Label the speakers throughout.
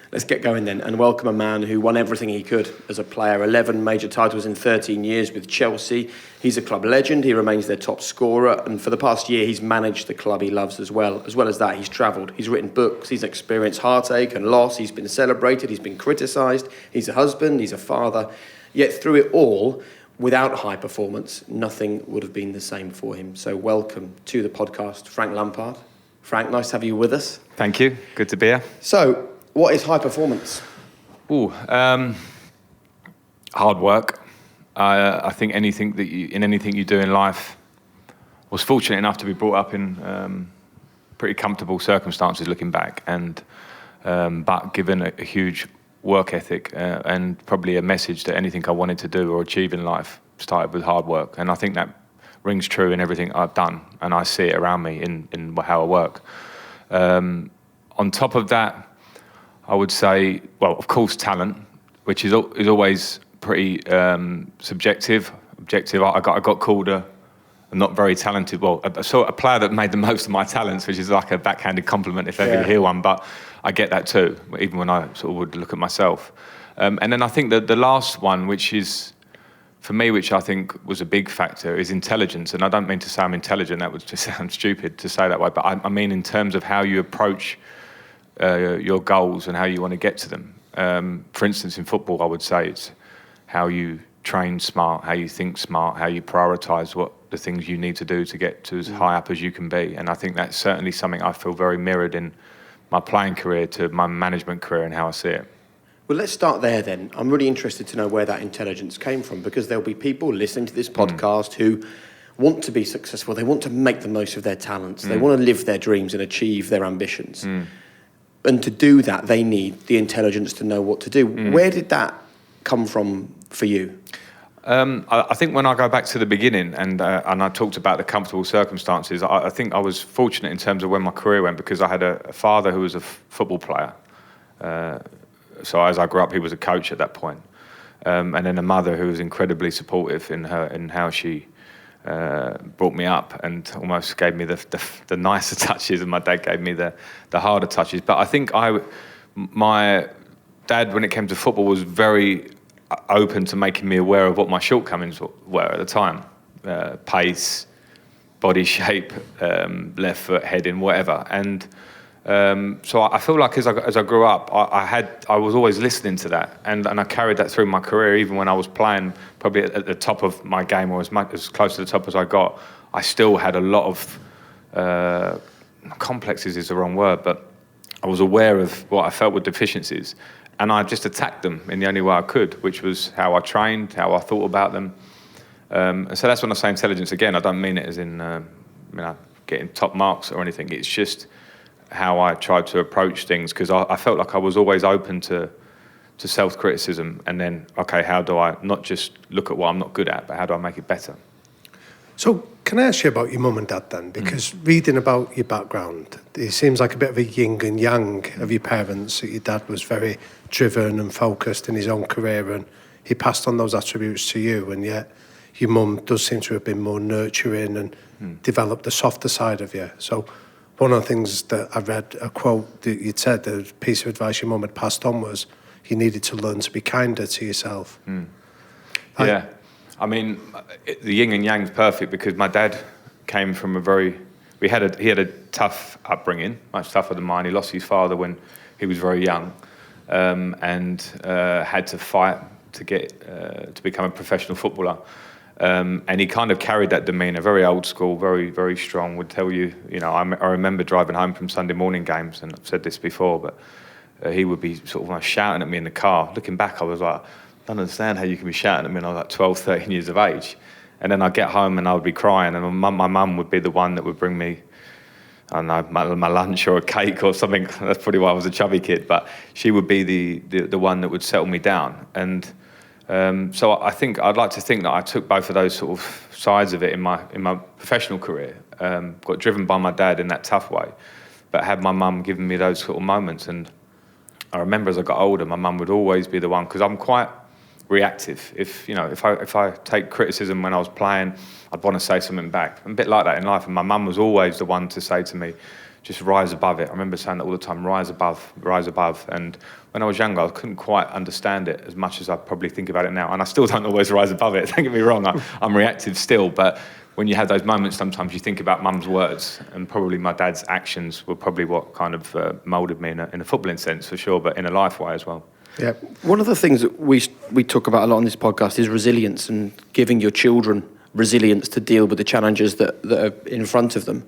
Speaker 1: Let's get going then and welcome a man who won everything he could as a player. 11 major titles in 13 years with Chelsea. He's a club legend. He remains their top scorer. And for the past year, he's managed the club he loves as well. As well as that, he's travelled. He's written books. He's experienced heartache and loss. He's been celebrated. He's been criticised. He's a husband. He's a father. Yet through it all, without high performance, nothing would have been the same for him. So welcome to the podcast, Frank Lampard. Frank, nice to have you with us.
Speaker 2: Thank you. Good to be here.
Speaker 1: So, what is high performance?
Speaker 2: Hard work. I think anything you do in life, I was fortunate enough to be brought up in pretty comfortable circumstances looking back, and but given a huge work ethic and probably a message that anything I wanted to do or achieve in life started with hard work. And I think that rings true in everything I've done, and I see it around me in how I work. On top of that, I would say, well, of course, talent, which is always pretty subjective. Objective. I got called a not very talented. Well, a player that made the most of my talents, which is like a backhanded compliment if ever you hear one. But I get that too, even when I sort of would look at myself. And then I think that the last one, which is for me, which I think was a big factor, is intelligence. And I don't mean to say I'm intelligent. That would just sound stupid to say that way. But I mean in terms of how you approach your goals and how you want to get to them. For instance, in football, I would say it's how you train smart, how you think smart, how you prioritise what the things you need to do to get to as high up as you can be. And I think that's certainly something I feel very mirrored in my playing career to my management career and how I see it.
Speaker 1: Well, let's start there then. I'm really interested to know where that intelligence came from, because there'll be people listening to this podcast who want to be successful. They want to make the most of their talents. They want to live their dreams and achieve their ambitions. And to do that, they need the intelligence to know what to do. Where did that come from for you?
Speaker 2: I think when I go back to the beginning and I talked about the comfortable circumstances, I think I was fortunate in terms of where my career went, because I had a father who was a football player. So as I grew up, he was a coach at that point. And then a mother who was incredibly supportive in how she brought me up and almost gave me the nicer touches, and my dad gave me the harder touches. But I think my dad, when it came to football, was very open to making me aware of what my shortcomings were at the time. Pace, body shape, left foot, heading, whatever. And so I feel like as I grew up, I was always listening to that, and I carried that through my career. Even when I was playing probably at the top of my game, or as close to the top as I got, I still had a lot of complexes is the wrong word, but I was aware of what I felt were deficiencies, and I just attacked them in the only way I could, which was how I trained, how I thought about them. And so that's when I say intelligence again. I don't mean it as in getting top marks or anything. It's just how I tried to approach things, because I felt like I was always open to self-criticism, and then, okay, how do I not just look at what I'm not good at, but how do I make it better?
Speaker 3: So can I ask you about your mum and dad then? Because reading about your background, it seems like a bit of a yin and yang of your parents. Your dad was very driven and focused in his own career, and he passed on those attributes to you, and yet your mum does seem to have been more nurturing and developed the softer side of you. So one of the things that I read, a quote that you'd said, the piece of advice your mum had passed on was you needed to learn to be kinder to yourself.
Speaker 2: Yeah. I mean, the yin and yang's perfect, because my dad came from he had a tough upbringing, much tougher than mine. He lost his father when he was very young, and had to fight to get to become a professional footballer. And he kind of carried that demeanour, very old school, very, very strong, would tell you, I remember driving home from Sunday morning games, and I've said this before, but he would be sort of shouting at me in the car. Looking back, I was like, I don't understand how you can be shouting at me when I was like 12, 13 years of age. And then I'd get home and I would be crying, and my mum would be the one that would bring me, I don't know, my lunch or a cake or something. That's probably why I was a chubby kid, but she would be the one that would settle me down. And so I think I'd like to think that I took both of those sort of sides of it in my professional career. Got driven by my dad in that tough way, but had my mum giving me those sort of moments. And I remember as I got older, my mum would always be the one, because I'm quite reactive. If I take criticism when I was playing, I'd want to say something back. I'm a bit like that in life, and my mum was always the one to say to me, just rise above it. I remember saying that all the time, rise above, rise above. And when I was younger, I couldn't quite understand it as much as I probably think about it now. And I still don't always rise above it, don't get me wrong, I'm reactive still. But when you have those moments, sometimes you think about mum's words, and probably my dad's actions were probably what kind of moulded me in a footballing sense, for sure, but in a life way as well.
Speaker 3: Yeah.
Speaker 1: One of the things that we talk about a lot on this podcast is resilience, and giving your children resilience to deal with the challenges that are in front of them.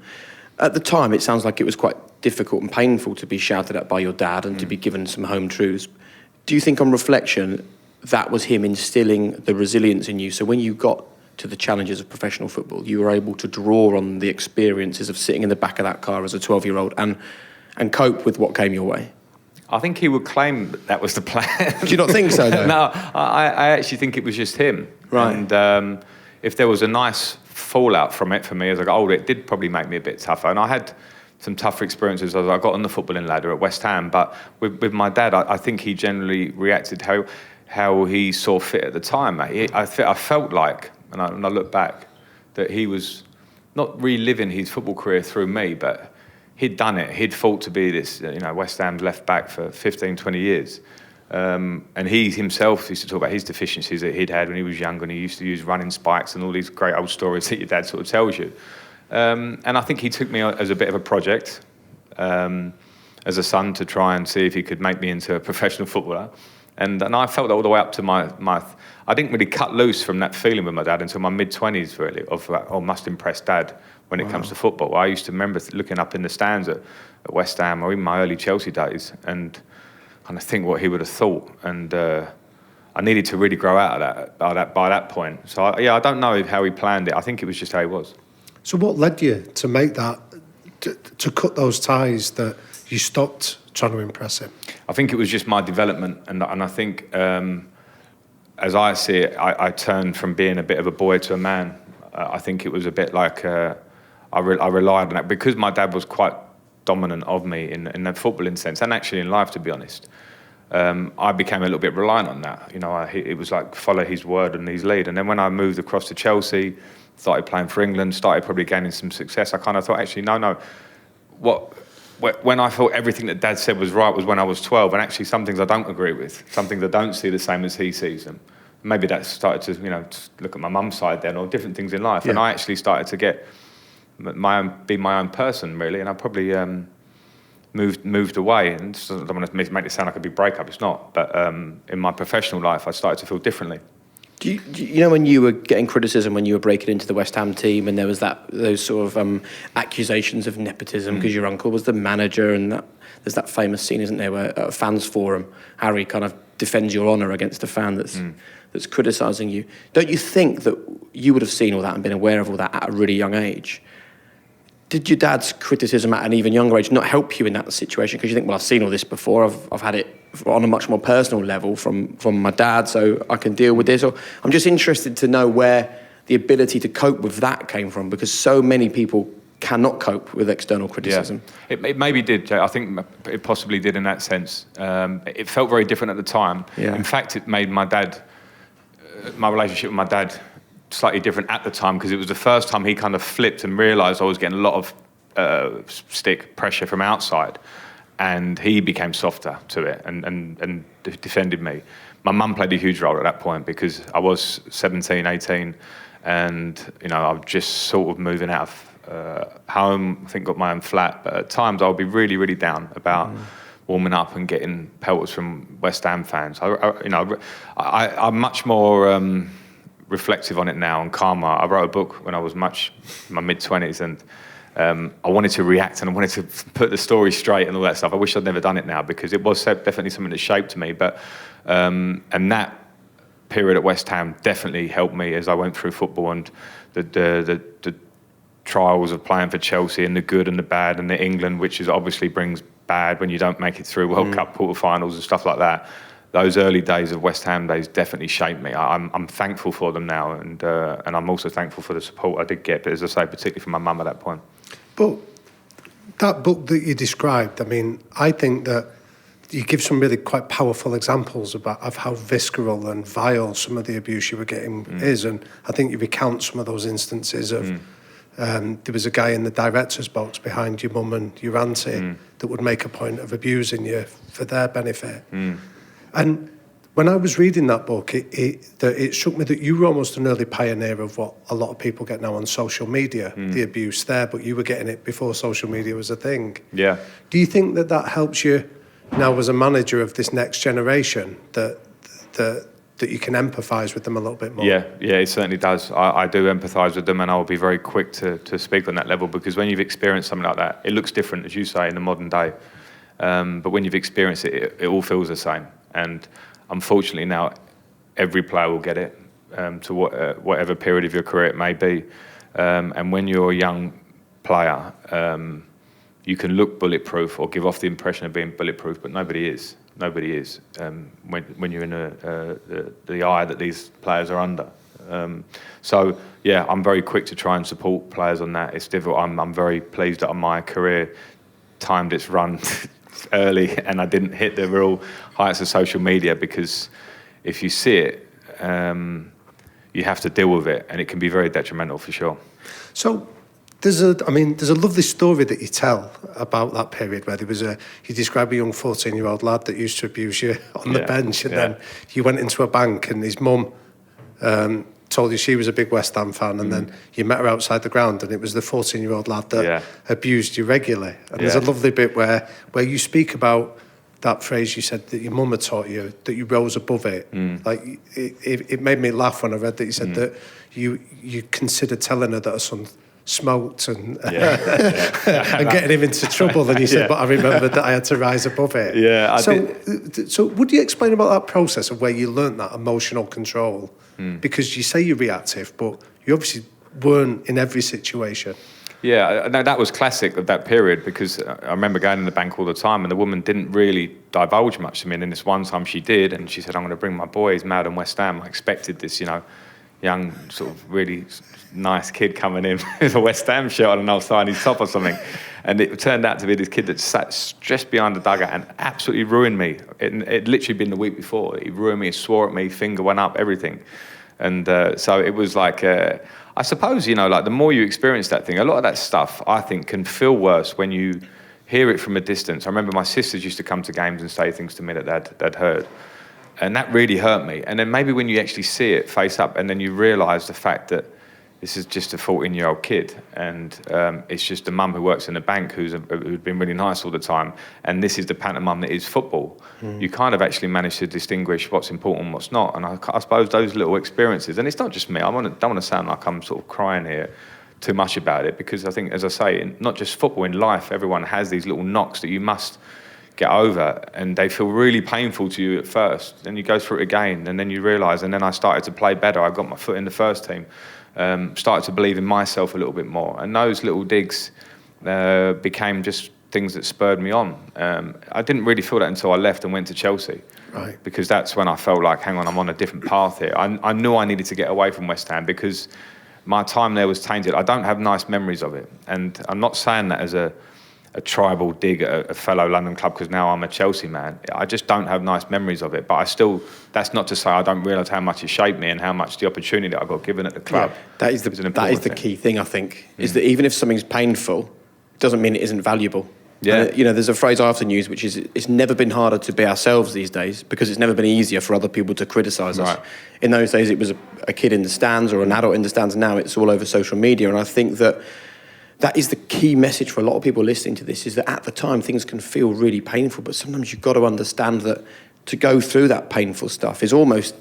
Speaker 1: At the time, it sounds like it was quite difficult and painful to be shouted at by your dad and to be given some home truths. Do you think, on reflection, that was him instilling the resilience in you? So when you got to the challenges of professional football, you were able to draw on the experiences of sitting in the back of that car as a 12-year-old and cope with what came your way?
Speaker 2: I think he would claim that was the plan.
Speaker 1: Do you not think so, though?
Speaker 2: No, I actually think it was just him.
Speaker 1: Right.
Speaker 2: And if there was a nice fallout from it for me as I got older, it did probably make me a bit tougher. And I had some tougher experiences as I got on the footballing ladder at West Ham. But with my dad, I think he generally reacted how he saw fit at the time. I felt like, and I look back, that he was not reliving his football career through me, but he'd done it. He'd fought to be this, West Ham's left back for 15, 20 years. And he himself used to talk about his deficiencies that he'd had when he was younger, and he used to use running spikes and all these great old stories that your dad sort of tells you. And I think he took me as a bit of a project, as a son, to try and see if he could make me into a professional footballer. And I felt that all the way up to my I didn't really cut loose from that feeling with my dad until my mid-20s, really, of must impress dad when it comes to football. I used to remember looking up in the stands at West Ham, or even my early Chelsea days, and kind of think what he would have thought. And I needed to really grow out of by that point. So I don't know how he planned it. I think it was just how he was.
Speaker 3: So what led you to make that, to cut those ties that you stopped trying to impress him?
Speaker 2: I think it was just my development, and I think as I see it, I turned from being a bit of a boy to a man. I think it was a bit like I relied on that because my dad was quite dominant of me in that footballing sense, and actually in life, to be honest. I became a little bit reliant on that. It was like follow his word and his lead. And then when I moved across to Chelsea, started playing for England, started probably gaining some success, I kind of thought, actually, no. When I thought everything that Dad said was right was when I was 12, and actually some things I don't agree with, some things I don't see the same as he sees them. Maybe that started to, look at my mum's side then, or different things in life. Yeah. And I actually started to get be my own person, really, and I probably moved away. And I don't want to make it sound like a big breakup, it's not. But in my professional life, I started to feel differently.
Speaker 1: Do you know when you were getting criticism when you were breaking into the West Ham team, and there was those sort of accusations of nepotism because your uncle was the manager, and there's that famous scene, isn't there, where at a fans forum, Harry kind of defends your honour against a fan that's criticising you. Don't you think that you would have seen all that and been aware of all that at a really young age? Did your dad's criticism at an even younger age not help you in that situation? Because you think, well, I've seen all this before. I've had it on a much more personal level from my dad, so I can deal with this. Or I'm just interested to know where the ability to cope with that came from, because so many people cannot cope with external criticism.
Speaker 2: Yeah. It maybe did, Jay. I think it possibly did in that sense. It felt very different at the time. Yeah. In fact, it made my relationship with my dad slightly different at the time, because it was the first time he kind of flipped and realised I was getting a lot of stick pressure from outside, and he became softer to it and defended me. My mum played a huge role at that point, because I was 17, 18, and I was just sort of moving out of home. I think got my own flat, but at times I would be really, really down about warming up and getting pelters from West Ham fans. I'm much more reflective on it now and calmer. I wrote a book when I was in my mid-20s, and I wanted to react and I wanted to put the story straight and all that stuff. I wish I'd never done it now, because it was definitely something that shaped me. But and that period at West Ham definitely helped me as I went through football, and the trials of playing for Chelsea, and the good and the bad, and the England, which is obviously brings bad when you don't make it through World Cup quarterfinals and stuff like that. Those early days of West Ham days definitely shaped me. I'm thankful for them now, and I'm also thankful for the support I did get, but as I say, particularly from my mum at that point.
Speaker 3: But that book that you described, I mean, I think that you give some really quite powerful examples of how visceral and vile some of the abuse you were getting is, and I think you recount some of those instances of there was a guy in the director's box behind your mum and your auntie that would make a point of abusing you for their benefit. And when I was reading that book, it struck me that you were almost an early pioneer of what a lot of people get now on social media, the abuse there, but you were getting it before social media was a thing.
Speaker 2: Yeah.
Speaker 3: Do you think that helps you now as a manager of this next generation, that you can empathise with them a little bit more?
Speaker 2: Yeah, it certainly does. I do empathise with them, and I will be very quick to speak on that level, because when you've experienced something like that, it looks different, as you say, in the modern day. But when you've experienced it, it all feels the same. And unfortunately now, every player will get it, to whatever period of your career it may be. And when you're a young player, you can look bulletproof or give off the impression of being bulletproof, but nobody is. Nobody is when you're in the eye that these players are under. So yeah, I'm very quick to try and support players on that. It's difficult. I'm very pleased that my career timed its run early, and I didn't hit the real heights of social media, because if you see it, you have to deal with it, and it can be very detrimental for sure.
Speaker 3: So there's a lovely story that you tell about that period where you describe a young 14-year-old lad that used to abuse you on the bench, and then you went into a bank and his mum told you she was a big West Ham fan, and then you met her outside the ground, and it was the 14-year-old lad that abused you regularly. And there's a lovely bit where you speak about that phrase you said that your mum had taught you, that you rose above it. Like it made me laugh when I read that you said that you considered telling her that her son smoked and and getting him into trouble, and you said, but I remembered that I had to rise above it. So would you explain about that process of where you learnt that emotional control? Because you say you're reactive, but you obviously weren't in every situation.
Speaker 2: Yeah, no, that was classic of that period, because I remember going in the bank all the time, and the woman didn't really divulge much to me. And then this one time she did, and she said, I'm going to bring my boy, he's mad on West Ham. I expected this, young, sort of really nice kid coming in with a West Ham shirt on and I'll sign his top or something. And it turned out to be this kid that sat just behind the dugout and absolutely ruined me. It literally been the week before. He ruined me, he swore at me, finger went up, everything. And so it was like, I suppose, like the more you experience that thing, a lot of that stuff, I think, can feel worse when you hear it from a distance. I remember my sisters used to come to games and say things to me that they'd heard. And that really hurt me. And then maybe when you actually see it face up, and then you realise the fact that this is just a 14-year-old kid, and it's just a mum who works in a bank who'd been really nice all the time, and this is the pantomime that is football. You kind of actually manage to distinguish what's important and what's not. And I suppose those little experiences, and it's not just me, I don't want to sound like I'm sort of crying here too much about it, because I think, as I say, not just football, in life, everyone has these little knocks that you must get over, and they feel really painful to you at first. Then you go through it again, and then you realise, and then I started to play better. I got my foot in the first team, started to believe in myself a little bit more, and those little digs became just things that spurred me on. I didn't really feel that until I left and went to Chelsea,
Speaker 3: right? Because
Speaker 2: that's when I felt like, hang on, I'm on a different path here. I knew I needed to get away from West Ham, because my time there was tainted. I don't have nice memories of it, and I'm not saying that as a tribal dig at a fellow London club, because now I'm a Chelsea man. I just don't have nice memories of it, but I still, that's not to say I don't realise how much it shaped me and how much the opportunity that I got given at the club.
Speaker 1: That is the key thing, I think, is that even if something's painful, it doesn't mean it isn't valuable.
Speaker 2: Yeah.
Speaker 1: And, there's a phrase I often use, which is, it's never been harder to be ourselves these days, because it's never been easier for other people to criticise us.
Speaker 2: Right.
Speaker 1: In those days, it was a kid in the stands or an adult in the stands. Now it's all over social media, and I think that is the key message for a lot of people listening to this, is that at the time things can feel really painful, but sometimes you've got to understand that to go through that painful stuff is almost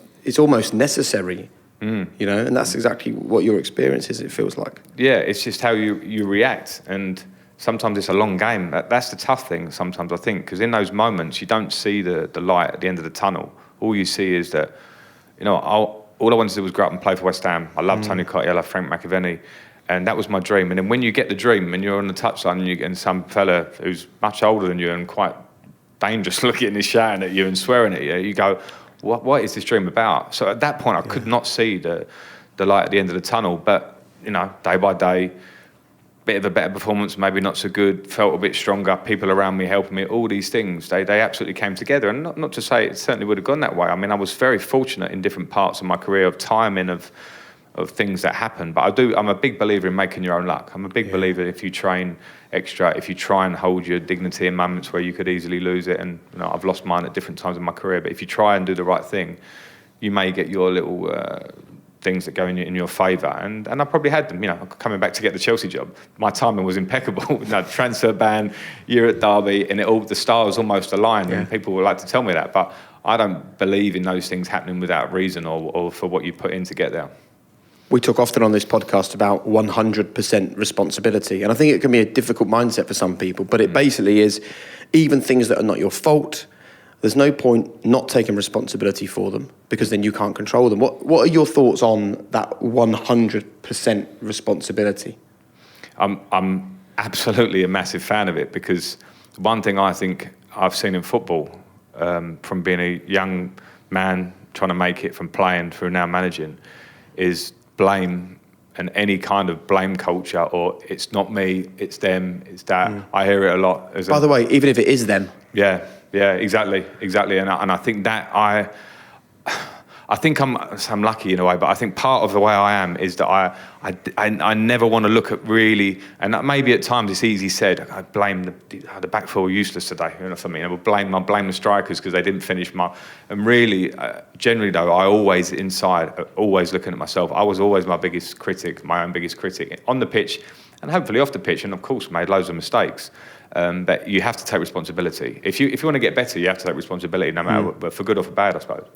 Speaker 1: necessary, and that's exactly what your experience is, it feels like.
Speaker 2: Yeah, it's just how you react, and sometimes it's a long game. That's the tough thing sometimes, I think, because in those moments you don't see the light at the end of the tunnel. All you see is that, all I wanted to do was go up and play for West Ham. I love Tony Cottee, I love Frank McAvenny. And that was my dream. And then when you get the dream and you're on the touchline and you get some fella who's much older than you and quite dangerous looking and shouting at you and swearing at you, you go, what is this dream about? So at that point, I could not see the light at the end of the tunnel. But, day by day, bit of a better performance, maybe not so good, felt a bit stronger, people around me helping me, all these things, they absolutely came together. And not to say it certainly would have gone that way. I mean, I was very fortunate in different parts of my career of timing, of of things that happen. But I'm a big believer in making your own luck. I'm a big believer if you train extra, if you try and hold your dignity in moments where you could easily lose it. And I've lost mine at different times in my career. But if you try and do the right thing, you may get your little things that go in your favour. And I probably had them. Coming back to get the Chelsea job, my timing was impeccable. Transfer ban, year at Derby, and the stars almost aligned. And people would like to tell me that, but I don't believe in those things happening without reason or for what you put in to get there.
Speaker 1: We talk often on this podcast about 100% responsibility, and I think it can be a difficult mindset for some people, but it basically is, even things that are not your fault, there's no point not taking responsibility for them, because then you can't control them. What are your thoughts on that 100% responsibility?
Speaker 2: I'm absolutely a massive fan of it, because one thing I think I've seen in football, from being a young man trying to make it, from playing through now managing, is blame and any kind of blame culture, or it's not me, it's them, it's that. I hear it a lot.
Speaker 1: By the way, even if it is them.
Speaker 2: Yeah, exactly. And I think that I think I'm lucky in a way, but I think part of the way I am is that I never want to look at really, and maybe at times it's easy said, I blame the back four were useless today, something. I blame the strikers because they didn't finish and really, generally though, I always always looking at myself. I was always my own biggest critic on the pitch, and hopefully off the pitch, and of course made loads of mistakes. But you have to take responsibility. If you want to get better, you have to take responsibility, no matter what, for good or for bad, I suppose.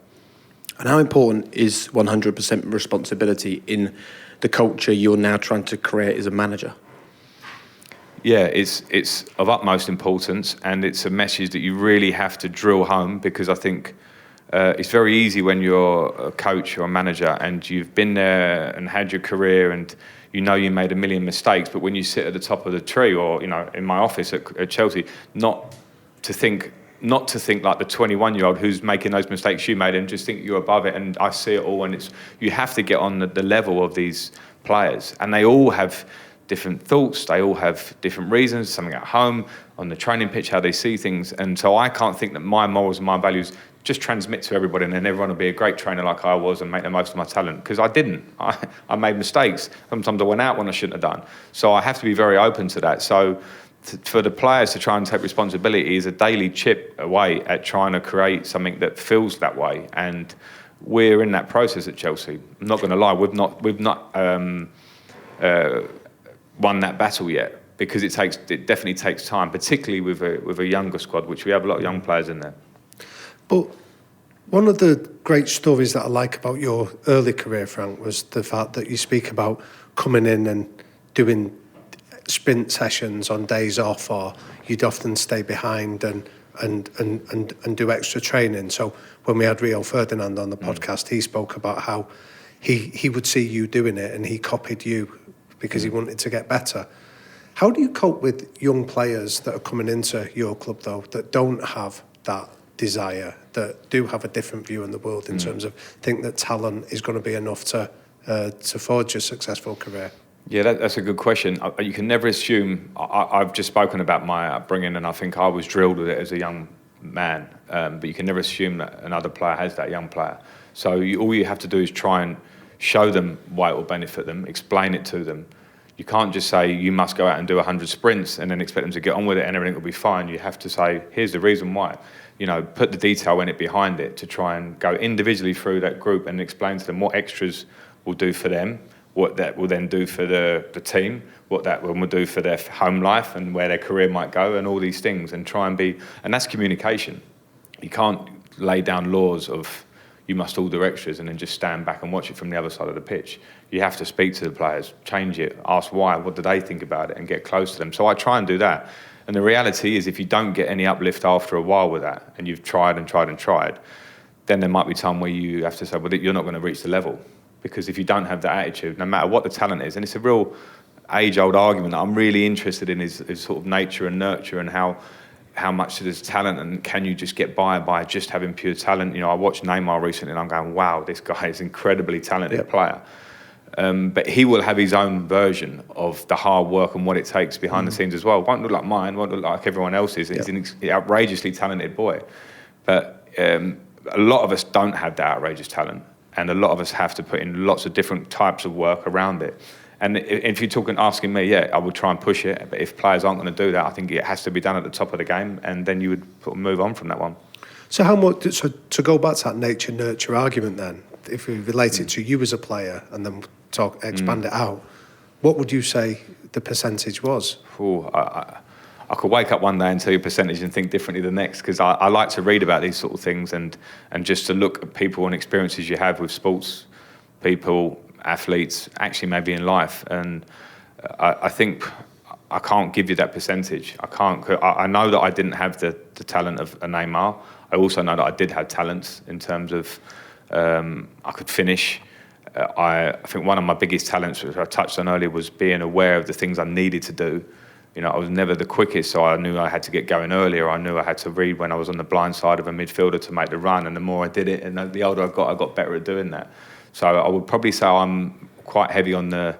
Speaker 1: And how important is 100% responsibility in the culture you're now trying to create as a manager?
Speaker 2: Yeah, it's of utmost importance, and it's a message that you really have to drill home, because I think it's very easy when you're a coach or a manager and you've been there and had your career and you made a million mistakes, but when you sit at the top of the tree, or in my office at Chelsea, not to think like the 21-year-old who's making those mistakes you made, and just think you're above it. And I see it all, and you have to get on the level of these players, and they all have different thoughts, they all have different reasons, something at home, on the training pitch, how they see things. And so I can't think that my morals and my values just transmit to everybody and then everyone will be a great trainer like I was and make the most of my talent, because I didn't. I made mistakes. Sometimes I went out when I shouldn't have done. So I have to be very open to that. So for the players to try and take responsibility is a daily chip away at trying to create something that feels that way. And we're in that process at Chelsea. I'm not going to lie, we've not won that battle yet, because it definitely takes time, particularly with a younger squad, which we have a lot of young players in there.
Speaker 3: But one of the great stories that I like about your early career, Frank, was the fact that you speak about coming in and doing sprint sessions on days off, or you'd often stay behind and do extra training. So when we had Rio Ferdinand on the podcast, he spoke about how he would see you doing it and he copied you because he wanted to get better. How do you cope with young players that are coming into your club, though, that don't have that desire, that do have a different view in the world in terms of think that talent is going to be enough to forge a successful career?
Speaker 2: Yeah, that's a good question. You can never assume. I've just spoken about my upbringing, and I think I was drilled with it as a young man. But you can never assume that another player has that young player. So all you have to do is try and show them why it will benefit them, explain it to them. You can't just say you must go out and do 100 sprints and then expect them to get on with it and everything will be fine. You have to say, here's the reason why. Put the detail in it behind it, to try and go individually through that group and explain to them what extras will do for them, what that will then do for the team, what that will do for their home life and where their career might go, and all these things, and and that's communication. You can't lay down laws of you must all do extras and then just stand back and watch it from the other side of the pitch. You have to speak to the players, change it, ask why, what do they think about it, and get close to them. So I try and do that. And the reality is, if you don't get any uplift after a while with that, and you've tried and tried and tried, then there might be time where you have to say, well, you're not going to reach the level. Because if you don't have that attitude, no matter what the talent is, and it's a real age-old argument that I'm really interested in is sort of nature and nurture, and how much there's talent, and can you just get by just having pure talent. I watched Neymar recently and I'm going, wow, this guy is an incredibly talented player. But he will have his own version of the hard work and what it takes behind the scenes as well. Won't look like mine, won't look like everyone else's. He's an outrageously talented boy. But a lot of us don't have that outrageous talent. and a lot of us have to put in lots of different types of work around it. And if you're asking me, yeah, I would try and push it. But if players aren't going to do that, I think it has to be done at the top of the game, and then you would move on from that one.
Speaker 3: So to go back to that nature-nurture argument then, if we relate it to you as a player and then expand it out, what would you say the percentage was?
Speaker 2: I could wake up one day and tell you a percentage and think differently the next, because I like to read about these sort of things and just to look at people and experiences you have with sports people, athletes, actually maybe in life. And I think I can't give you that percentage. I can't. I know that I didn't have the talent of a Neymar. I also know that I did have talents in terms of I could finish. I think one of my biggest talents, which I touched on earlier, was being aware of the things I needed to do. You know, I was never the quickest, so I knew I had to get going earlier. I knew I had to read when I was on the blind side of a midfielder to make the run, and the more I did it, and the older I got better at doing that. So I would probably say I'm quite heavy on the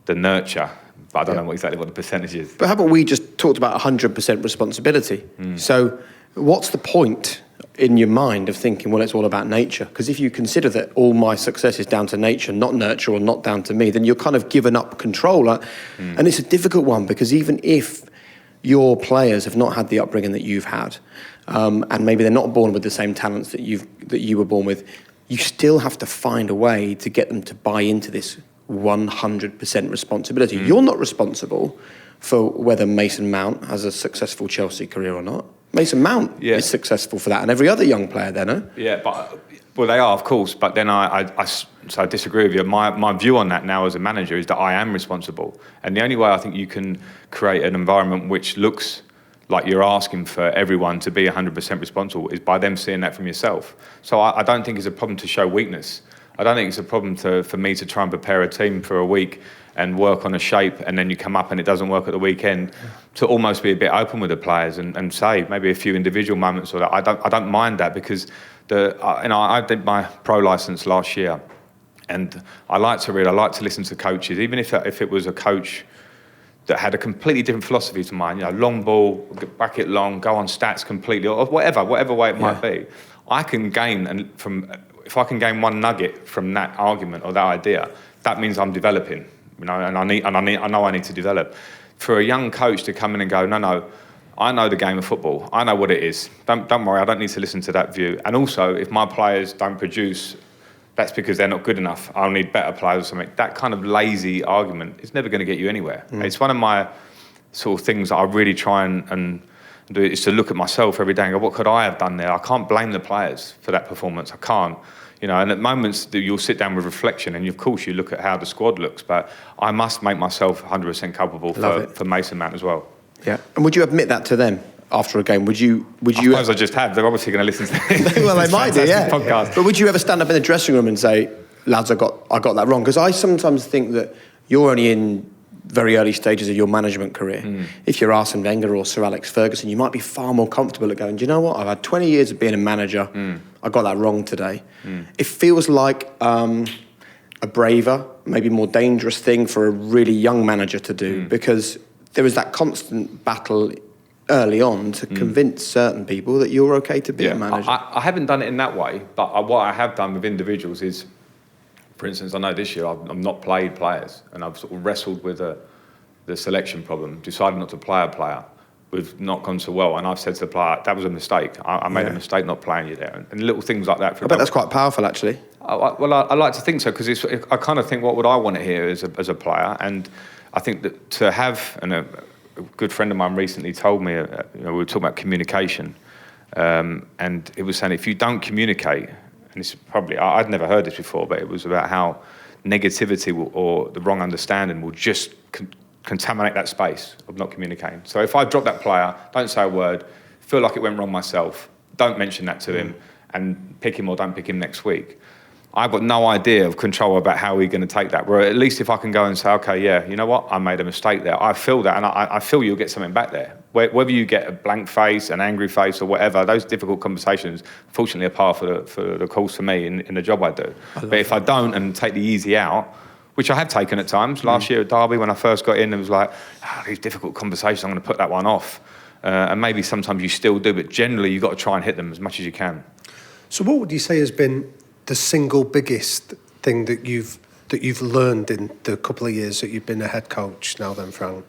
Speaker 2: nurture, but I don't know exactly what the percentage is.
Speaker 1: But haven't we just talked about 100% responsibility? So what's the point in your mind of thinking, well, it's all about nature? Because if you consider that all my success is down to nature, not nurture, or not down to me, then you're kind of given up control. And it's a difficult one, because even if your players have not had the upbringing that you've had, and maybe they're not born with the same talents that you were born with, you still have to find a way to get them to buy into this 100% responsibility. You're not responsible for whether Mason Mount has a successful Chelsea career or not. Mason Mount is successful for that, and every other young player there, no?
Speaker 2: Yeah, well, they are, of course, but then so I disagree with you. My view on that now as a manager is that I am responsible. And the only way I think you can create an environment which looks like you're asking for everyone to be 100% responsible is by them seeing that from yourself. So I don't think it's a problem to show weakness. I don't think it's a problem for me to try and prepare a team for a week and work on a shape, and then you come up and it doesn't work at the weekend, to almost be a bit open with the players and say maybe a few individual moments or that. I don't mind that, because I did my pro license last year, and I like to read, I like to listen to coaches, even if it was a coach that had a completely different philosophy to mine, you know, long ball, back it long, go on stats completely, or whatever way it might be. I can gain, if I can gain one nugget from that argument or that idea, that means I'm developing, you know, and I know I need to develop. For a young coach to come in and go, no, I know the game of football, I know what it is. Don't worry, I don't need to listen to that view. And also, if my players don't produce, that's because they're not good enough. I'll need better players or something. That kind of lazy argument is never going to get you anywhere. It's one of my sort of things that I really try and do, is to look at myself every day and go, what could I have done there? I can't blame the players for that performance. I can't. You know, and at moments you'll sit down with reflection, and of course you look at how the squad looks, but I must make myself 100% culpable for Mason Mount as well.
Speaker 1: Yeah. And would you admit that to them after a game? Would you?
Speaker 2: I suppose I just have. They're obviously going to listen to this.
Speaker 1: Well, they might do, yeah.
Speaker 2: Podcast.
Speaker 1: But would you ever stand up in the dressing room and say, lads, I got that wrong? Because I sometimes think that you're only in very early stages of your management career. If you're Arsene Wenger or Sir Alex Ferguson, you might be far more comfortable at going, do you know what? I've had 20 years of being a manager. I got that wrong today. It feels like a braver, maybe more dangerous thing for a really young manager to do, because there is that constant battle early on to convince certain people that you're okay to be a manager.
Speaker 2: I haven't done it in that way, but what I have done with individuals is, for instance, I know this year I've not played players, and I've sort of wrestled with the selection problem, decided not to play a player. We've not gone so well, and I've said to the player, that was a mistake. I made a mistake not playing you there. And little things like that.
Speaker 1: I bet that's quite powerful, actually.
Speaker 2: I like to think so, because I kind of think, what would I want to hear as a player? And I think that to have, and a good friend of mine recently told me, we were talking about communication, and it was saying, if you don't communicate, and this is probably, I'd never heard this before, but it was about how negativity or the wrong understanding will just contaminate that space of not communicating. So if I drop that player, don't say a word, feel like it went wrong myself, don't mention that to him, and pick him or don't pick him next week, I've got no idea of control about how we're going to take that. Where at least if I can go and say, okay, yeah, you know what, I made a mistake there. I feel that, and I feel you'll get something back there. Whether you get a blank face, an angry face, or whatever, those difficult conversations, fortunately, are par for the course for me in the job I do. But if I don't and take the easy out, which I have taken at times. Last year at Derby, when I first got in, it was like, these difficult conversations, I'm going to put that one off. And maybe sometimes you still do, but generally you've got to try and hit them as much as you can.
Speaker 3: So what would you say has been the single biggest thing that you've learned in the couple of years that you've been a head coach now then, Frank?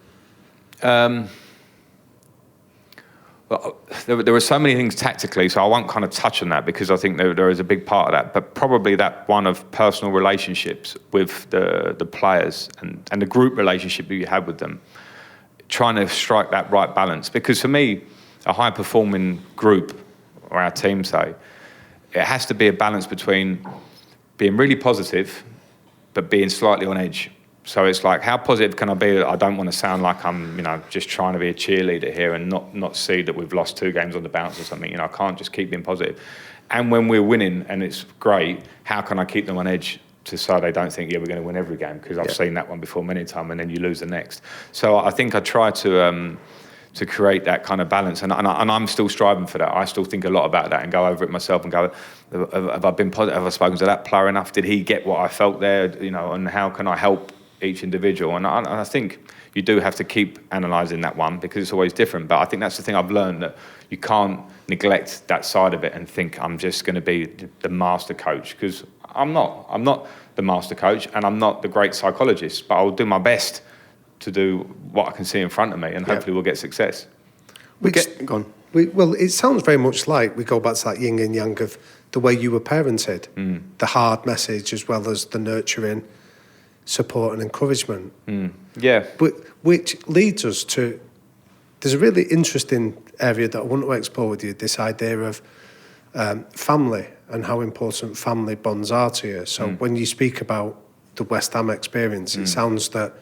Speaker 2: Well, there were so many things tactically, so I won't kind of touch on that because I think there is a big part of that. But probably that one of personal relationships with the players and the group relationship that you have with them, trying to strike that right balance. Because for me, a high-performing group, or our team say, it has to be a balance between being really positive but being slightly on edge. So it's like, how positive can I be that I don't want to sound like I'm, just trying to be a cheerleader here and not see that we've lost 2 games on the bounce or something. I can't just keep being positive. And when we're winning and it's great, how can I keep them on edge so they don't think, we're going to win every game? Because I've seen that one before many times, and then you lose the next. So I think I try to create that kind of balance, and I'm still striving for that. I still think a lot about that and go over it myself and go, have I been positive? Have I spoken to that player enough? Did he get what I felt there? And how can I help each individual? And I think you do have to keep analysing that one because it's always different. But I think that's the thing I've learned, that you can't neglect that side of it and think I'm just going to be the master coach, because I'm not. I'm not the master coach and I'm not the great psychologist, but I'll do my best to do what I can see in front of me, and hopefully we'll get success.
Speaker 3: Go on. Well, it sounds very much like we go back to that yin and yang of the way you were parented, the hard message as well as the nurturing, support and encouragement.
Speaker 2: Yeah.
Speaker 3: But which leads us to, there's a really interesting area that I want to explore with you, this idea of family and how important family bonds are to you. So when you speak about the West Ham experience, it sounds that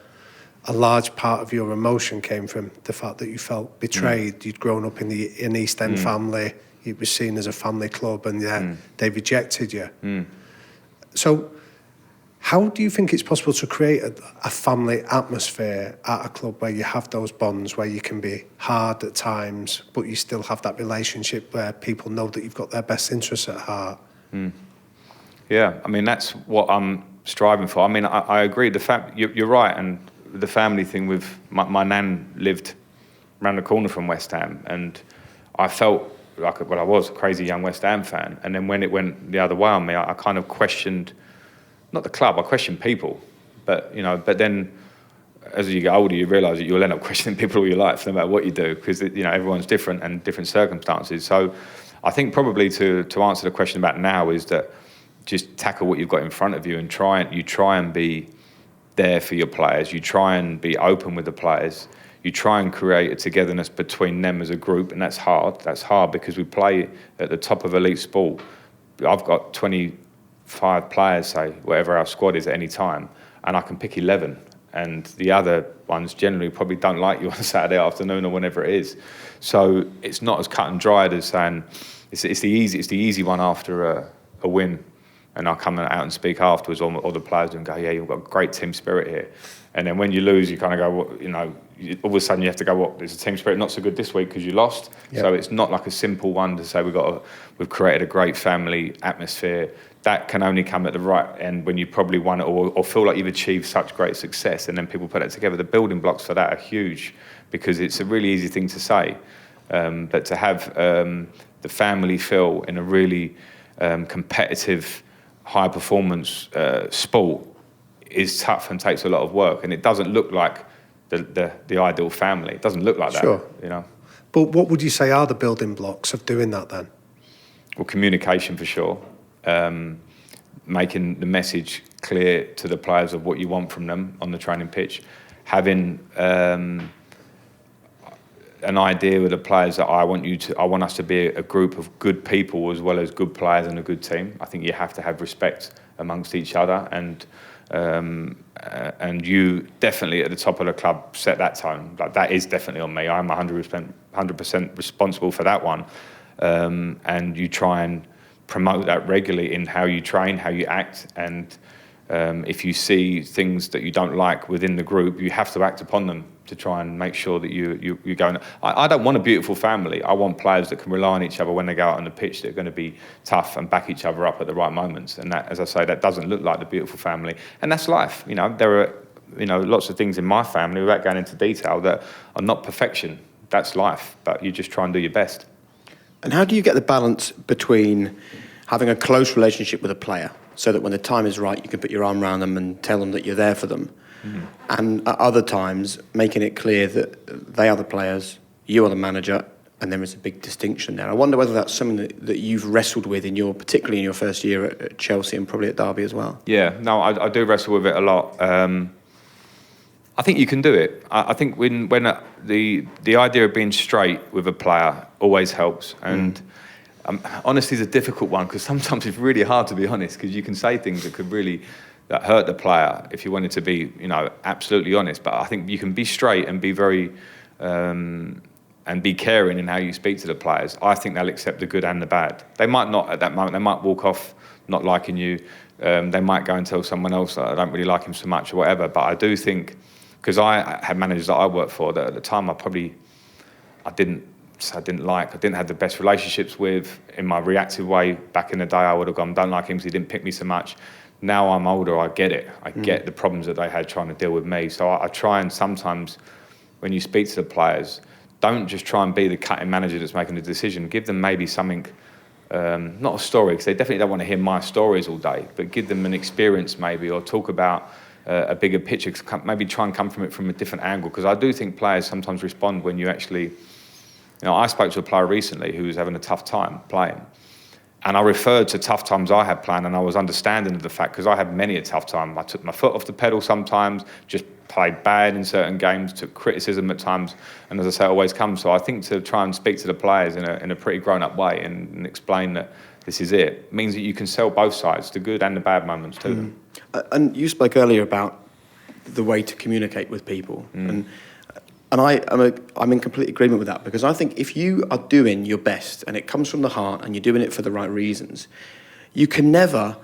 Speaker 3: a large part of your emotion came from the fact that you felt betrayed. You'd grown up in an East End family. It was seen as a family club, and yet they rejected you. So how do you think it's possible to create a family atmosphere at a club where you have those bonds, where you can be hard at times, but you still have that relationship where people know that you've got their best interests at heart?
Speaker 2: Yeah, I mean, that's what I'm striving for. I mean, I agree. The fact you're right, and the family thing with my nan lived around the corner from West Ham, and I felt like, I was a crazy young West Ham fan. And then when it went the other way on me, I kind of questioned, not the club, I questioned people. But then as you get older, you realise that you'll end up questioning people all your life, no matter what you do, because everyone's different and different circumstances. So I think probably to answer the question about now is that just tackle what you've got in front of you and try and be there for your players. You try and be open with the players. You try and create a togetherness between them as a group, and that's hard. That's hard because we play at the top of elite sport. I've got 25 players, say, whatever our squad is at any time, and I can pick 11. And the other ones generally probably don't like you on a Saturday afternoon or whenever it is. So it's not as cut and dried as saying it's the easy one after a win. And I'll come out and speak afterwards, or the players and go, you've got great team spirit here. And then when you lose, you kind of go, all of a sudden you have to go, there's a team spirit not so good this week because you lost. Yep. So it's not like a simple one to say we've created a great family atmosphere. That can only come at the right end when you probably won it or feel like you've achieved such great success, and then people put it together. The building blocks for that are huge because it's a really easy thing to say. But to have the family feel in a really competitive, high performance sport is tough and takes a lot of work, and it doesn't look like the ideal family. It doesn't look like
Speaker 3: sure.
Speaker 2: that.
Speaker 3: But what would you say are the building blocks of doing that then?
Speaker 2: Well, communication for sure. Making the message clear to the players of what you want from them on the training pitch. Having an idea with the players that I want us to be a group of good people as well as good players and a good team. I think you have to have respect amongst each other, and you definitely at the top of the club set that tone. Like, that is definitely on me. I'm 100% responsible for that one, and you try and promote that regularly in how you train, how you act, and if you see things that you don't like within the group, you have to act upon them to try and make sure that you go. I don't want a beautiful family. I want players that can rely on each other when they go out on the pitch. They're going to be tough and back each other up at the right moments. And that, as I say, that doesn't look like the beautiful family. And that's life. There are lots of things in my family, without going into detail, that are not perfection. That's life. But you just try and do your best.
Speaker 1: And how do you get the balance between having a close relationship with a player so that when the time is right, you can put your arm around them and tell them that you're there for them. And at other times, making it clear that they are the players, you are the manager, and there is a big distinction there. I wonder whether that's something that you've wrestled with particularly in your first year at Chelsea and probably at Derby as well.
Speaker 2: Yeah, no, I do wrestle with it a lot. I think you can do it. I think when the idea of being straight with a player always helps. And honesty is a difficult one because sometimes it's really hard to be honest because you can say things that could really that hurt the player if you wanted to be, absolutely honest. But I think you can be straight and be very and be caring in how you speak to the players. I think they'll accept the good and the bad. They might not at that moment. They might walk off not liking you. They might go and tell someone else that I don't really like him so much or whatever. But I do think, because I had managers that I worked for that at the time I didn't have the best relationships with. In my reactive way, back in the day, I would have gone, don't like him because he didn't pick me so much. Now I'm older, I get it. I get the problems that they had trying to deal with me. So I try and sometimes, when you speak to the players, don't just try and be the cutting manager that's making the decision. Give them maybe something, not a story, because they definitely don't want to hear my stories all day, but give them an experience maybe, or talk about a bigger picture, maybe try and come from it from a different angle. Because I do think players sometimes respond when you actually, I spoke to a player recently who was having a tough time playing. And I referred to tough times I had planned, and I was understanding of the fact, because I had many a tough time. I took my foot off the pedal sometimes, just played bad in certain games, took criticism at times, and as I say, it always comes. So I think to try and speak to the players in a pretty grown-up way and explain that this is it, means that you can sell both sides, the good and the bad moments to them.
Speaker 1: And you spoke earlier about the way to communicate with people, and I'm in complete agreement with that, because I think if you are doing your best and it comes from the heart and you're doing it for the right reasons, you can never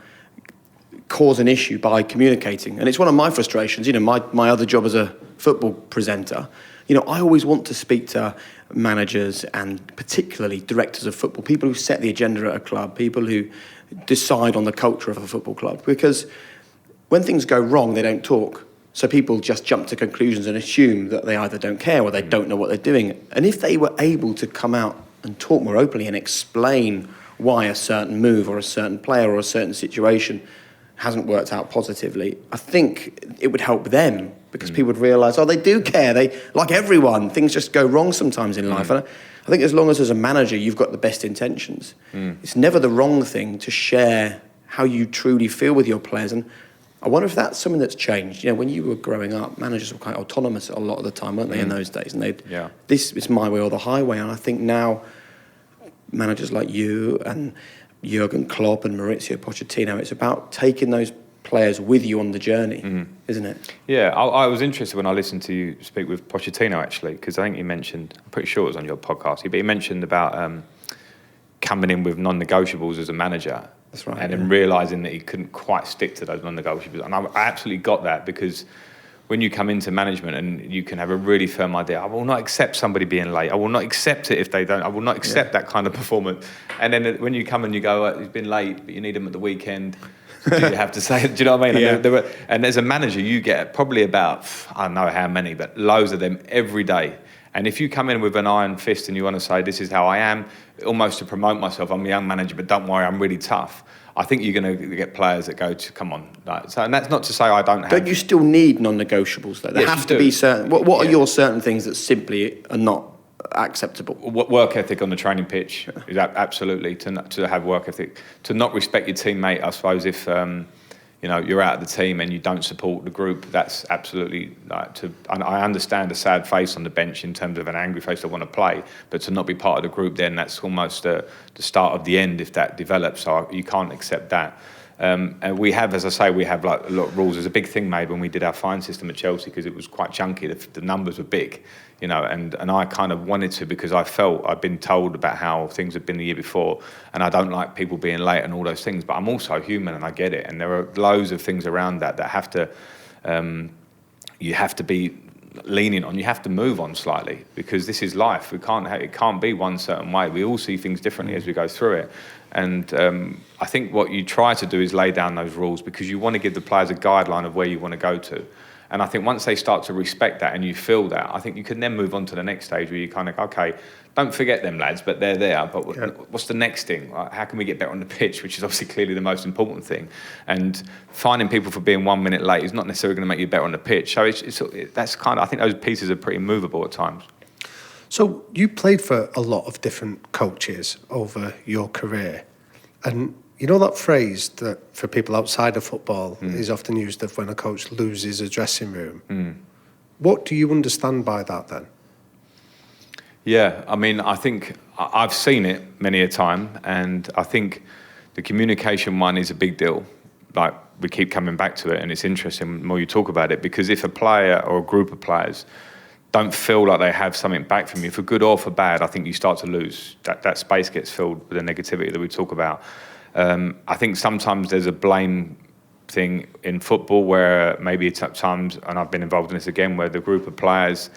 Speaker 1: cause an issue by communicating. And it's one of my frustrations, my other job as a football presenter, I always want to speak to managers and particularly directors of football, people who set the agenda at a club, people who decide on the culture of a football club, because when things go wrong, they don't talk. So people just jump to conclusions and assume that they either don't care or they don't know what they're doing. And if they were able to come out and talk more openly and explain why a certain move or a certain player or a certain situation hasn't worked out positively, I think it would help them, because people would realise, they do care. They, like everyone, things just go wrong sometimes in life. And I think as long as a manager you've got the best intentions, it's never the wrong thing to share how you truly feel with your players. And I wonder if that's something that's changed. When you were growing up, managers were quite autonomous a lot of the time, weren't they, in those days? And this is my way or the highway. And I think now managers like you and Jurgen Klopp and Maurizio Pochettino, it's about taking those players with you on the journey, isn't it?
Speaker 2: Yeah, I was interested when I listened to you speak with Pochettino, actually, because I think you mentioned, I'm pretty sure it was on your podcast, but he mentioned about coming in with non-negotiables as a manager.
Speaker 1: That's right.
Speaker 2: And then realising that he couldn't quite stick to those non-negotiables. And I absolutely got that, because when you come into management and you can have a really firm idea, I will not accept somebody being late. I will not accept it if they don't. I will not accept that kind of performance. And then when you come and you go, he's been late, but you need him at the weekend. Do you have to say it? Do you know what I mean?
Speaker 1: Yeah.
Speaker 2: And as a manager, you get probably about, I don't know how many, but loads of them every day. And if you come in with an iron fist and you want to say, this is how I am, almost to promote myself, I'm a young manager, but don't worry, I'm really tough, I think you're going to get players that go to, come on. And that's not to say I don't have...
Speaker 1: Don't you still need non-negotiables, though? There
Speaker 2: Yes,
Speaker 1: have to be certain... What are your certain things that simply are not acceptable?
Speaker 2: Work ethic on the training pitch is absolutely to have work ethic. To not respect your teammate, I suppose, if you're out of the team and you don't support the group, that's absolutely and I understand a sad face on the bench in terms of an angry face that want to play, but to not be part of the group, then that's almost the start of the end if that develops. So you can't accept that. And we have, as I say, a lot of rules. There's a big thing made when we did our fine system at Chelsea, because it was quite chunky. The numbers were big, and I kind of wanted to, because I felt I'd been told about how things had been the year before, and I don't like people being late and all those things. But I'm also human, and I get it. And there are loads of things around that have to, you have to be lenient on. You have to move on slightly, because this is life. It can't be one certain way. We all see things differently as we go through it. And I think what you try to do is lay down those rules, because you want to give the players a guideline of where you want to go to. And I think once they start to respect that and you feel that, I think you can then move on to the next stage where you kind of, okay, don't forget them lads, but they're there. But what's the next thing? How can we get better on the pitch, which is obviously clearly the most important thing? And finding people for being 1 minute late is not necessarily going to make you better on the pitch. So that's kind of, I think those pieces are pretty movable at times.
Speaker 3: So you played for a lot of different coaches over your career. And you know that phrase that for people outside of football is often used of when a coach loses a dressing room. What do you understand by that then?
Speaker 2: Yeah, I mean, I think I've seen it many a time, and I think the communication one is a big deal. Like, we keep coming back to it, and it's interesting the more you talk about it, because if a player or a group of players don't feel like they have something back from you, for good or for bad, I think you start to lose. That space gets filled with the negativity that we talk about. I think sometimes there's a blame thing in football where maybe it's at times, and I've been involved in this again, where the group of players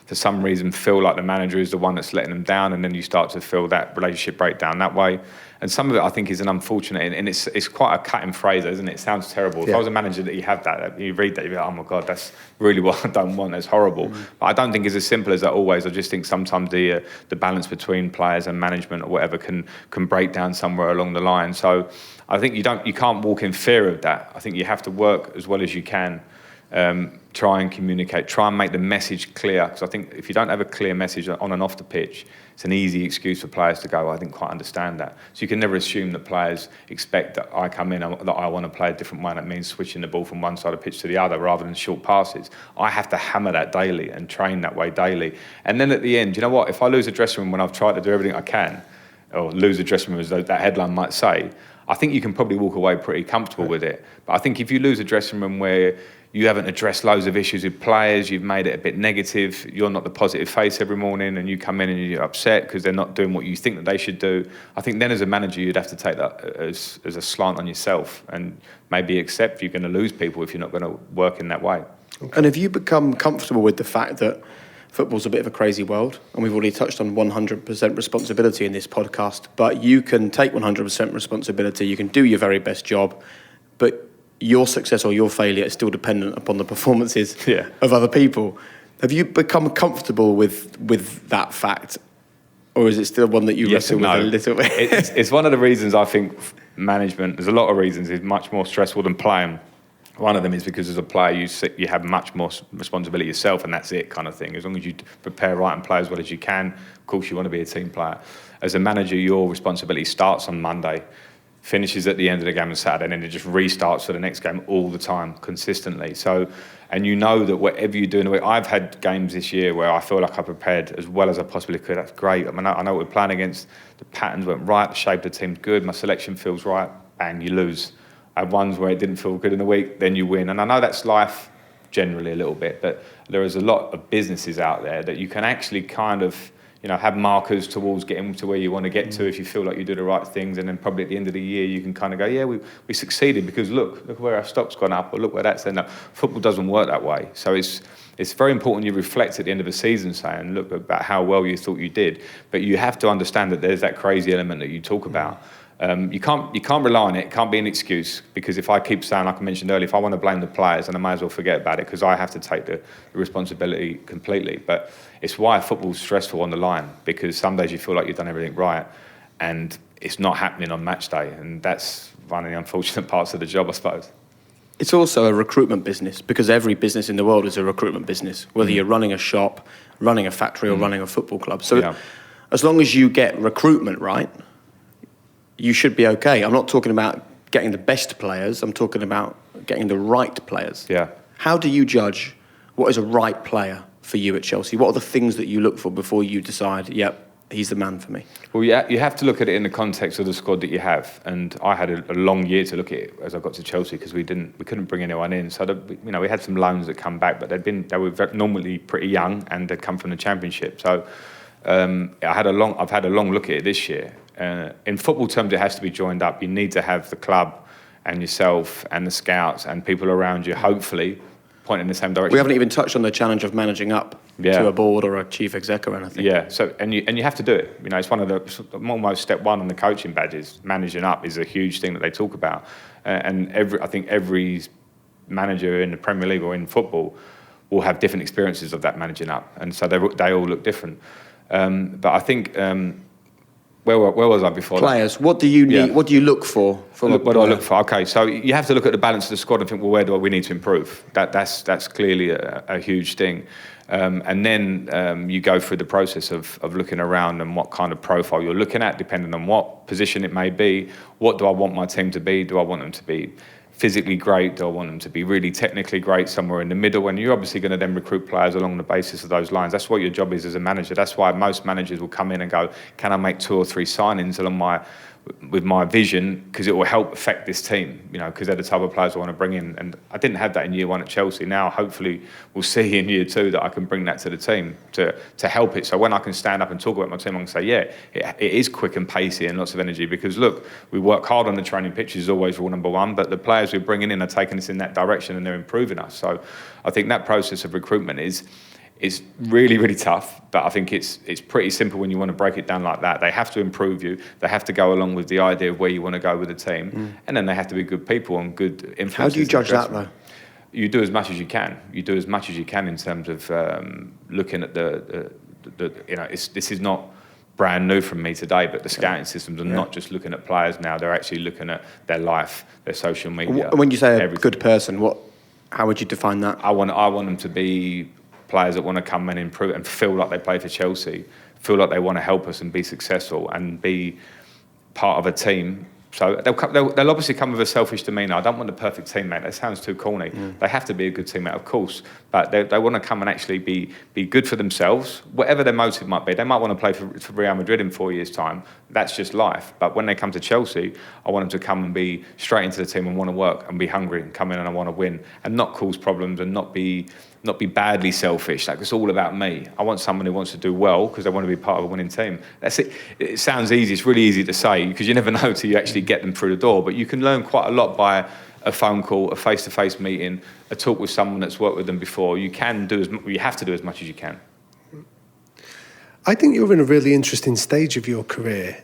Speaker 2: for some reason feel like the manager is the one that's letting them down, and then you start to feel that relationship break down that way. And some of it I think is an unfortunate, and it's quite a cutting phrase, isn't it? It sounds terrible. If I was a manager that you have that, you read that, you'd be like, oh my God, that's really what I don't want, that's horrible. But I don't think it's as simple as that always. I just think sometimes the balance between players and management or whatever can break down somewhere along the line. So I think you can't walk in fear of that. I think you have to work as well as you can. Try and communicate, try and make the message clear, because I think if you don't have a clear message on and off the pitch, it's an easy excuse for players to go, I didn't quite understand that. So you can never assume that players expect that I come in and that I want to play a different way. That means switching the ball from one side of the pitch to the other rather than short passes. I have to hammer that daily and train that way daily. And then at the end, you know what, if I lose a dressing room when I've tried to do everything I can, or lose a dressing room as that headline might say, I think you can probably walk away pretty comfortable with it. But I think if you lose a dressing room where you haven't addressed loads of issues with players, you've made it a bit negative, you're not the positive face every morning, and you come in and you're upset because they're not doing what you think that they should do, I think then as a manager you'd have to take that as a slant on yourself and maybe accept you're going to lose people if you're not going to work in that way.
Speaker 1: Okay. And have you become comfortable with the fact that football's a bit of a crazy world, and we've already touched on 100% responsibility in this podcast, but you can take 100% responsibility, you can do your very best job, but your success or your failure is still dependent upon the performances of other people. Have you become comfortable with that fact, or is it still one that you wrestle with a little bit?
Speaker 2: It's one of the reasons I think management, there's a lot of reasons, is much more stressful than playing. One of them is because as a player you have much more responsibility yourself, and that's it kind of thing. As long as you prepare right and play as well as you can, of course you want to be a team player. As a manager, your responsibility starts on Monday, finishes at the end of the game on Saturday, and then it just restarts for the next game all the time, consistently. So, and you know that whatever you do in the week, I've had games this year where I feel like I prepared as well as I possibly could. That's great. I mean, I know what we're playing against. The patterns went right, the shape of the team's good, my selection feels right, bang, you lose. I had ones where it didn't feel good in the week, then you win. And I know that's life generally a little bit, but there is a lot of businesses out there that you can actually kind of, have markers towards getting to where you want to get to if you feel like you do the right things, and then probably at the end of the year you can kind of go, yeah, we succeeded because look where our stock's gone up, or look where that's ended up. Football doesn't work that way. So it's very important you reflect at the end of the season saying, look about how well you thought you did, but you have to understand that there's that crazy element that you talk about. You can't rely on it. It can't be an excuse, because if I keep saying, like I mentioned earlier, if I want to blame the players, then I may as well forget about it, because I have to take the responsibility completely. But it's why football's stressful on the line, because some days you feel like you've done everything right and it's not happening on match day, and that's one of the unfortunate parts of the job, I suppose.
Speaker 1: It's also a recruitment business, because every business in the world is a recruitment business, whether you're running a shop, running a factory or running a football club. So as long as you get recruitment right, you should be okay. I'm not talking about getting the best players, I'm talking about getting the right players.
Speaker 2: Yeah.
Speaker 1: How do you judge what is a right player for you at Chelsea? What are the things that you look for before you decide, yep, he's the man for me? Well,
Speaker 2: you have to look at it in the context of the squad that you have. And I had a long year to look at it as I got to Chelsea, because we couldn't bring anyone in. So we had some loans that come back, but they were normally pretty young and they'd come from the Championship. So I've had a long look at it this year. In football terms, it has to be joined up. You need to have the club and yourself and the scouts and people around you, hopefully, pointing in the same direction.
Speaker 1: We haven't even touched on the challenge of managing up to a board or a chief exec or anything.
Speaker 2: Yeah, so and you have to do it. It's one of the almost step one on the coaching badges. Managing up is a huge thing that they talk about, and I think every manager in the Premier League or in football will have different experiences of that managing up, and so they all look different. But I think where was I before?
Speaker 1: Players, what do you need? Yeah. What do you look for?
Speaker 2: What do I look for? Okay, so you have to look at the balance of the squad and think, well, where do we need to improve? That's clearly a huge thing. And then you go through the process of looking around and what kind of profile you're looking at, depending on what position it may be. What do I want my team to be? Do I want them to be physically great? Do I want them to be really technically great, somewhere in the middle? And you're obviously going to then recruit players along the basis of those lines. That's what your job is as a manager. That's why most managers will come in and go, can I make 2 or 3 signings with my vision, because it will help affect this team, because they're the type of players I want to bring in. And I didn't have that in year 1 at Chelsea. Now, hopefully, we'll see in year 2 that I can bring that to the team to help it. So when I can stand up and talk about my team, I can say, yeah, it is quick and pacey and lots of energy, because look, we work hard on the training pitch is always rule number 1, but the players we're bringing in are taking us in that direction and they're improving us. So I think that process of recruitment is really, really tough, but I think it's pretty simple when you want to break it down like that. They have to improve you. They have to go along with the idea of where you want to go with the team, and then they have to be good people and good influences.
Speaker 1: How do you judge that, though?
Speaker 2: You do as much as you can. You do as much as you can in terms of looking at this is not brand new from me today, but the scouting systems are not just looking at players now. They're actually looking at their life, their social media.
Speaker 1: When you say a good person, how would you define that?
Speaker 2: I want them to be players that want to come and improve and feel like they play for Chelsea, feel like they want to help us and be successful and be part of a team. So they'll obviously come with a selfish demeanour. I don't want a perfect teammate. That sounds too corny. They have to be a good teammate, of course, but they want to come and actually be good for themselves, whatever their motive might be. They might want to play for Real Madrid in 4 years' time. That's just life. But when they come to Chelsea, I want them to come and be straight into the team and want to work and be hungry and come in and I want to win and not cause problems and not be badly selfish. Like, it's all about me. I want someone who wants to do well because they want to be part of a winning team. That's it. It sounds easy. It's really easy to say because you never know till you actually get them through the door. But you can learn quite a lot by a phone call, a face-to-face meeting, a talk with someone that's worked with them before. You have to do as much as you can.
Speaker 3: I think you're in a really interesting stage of your career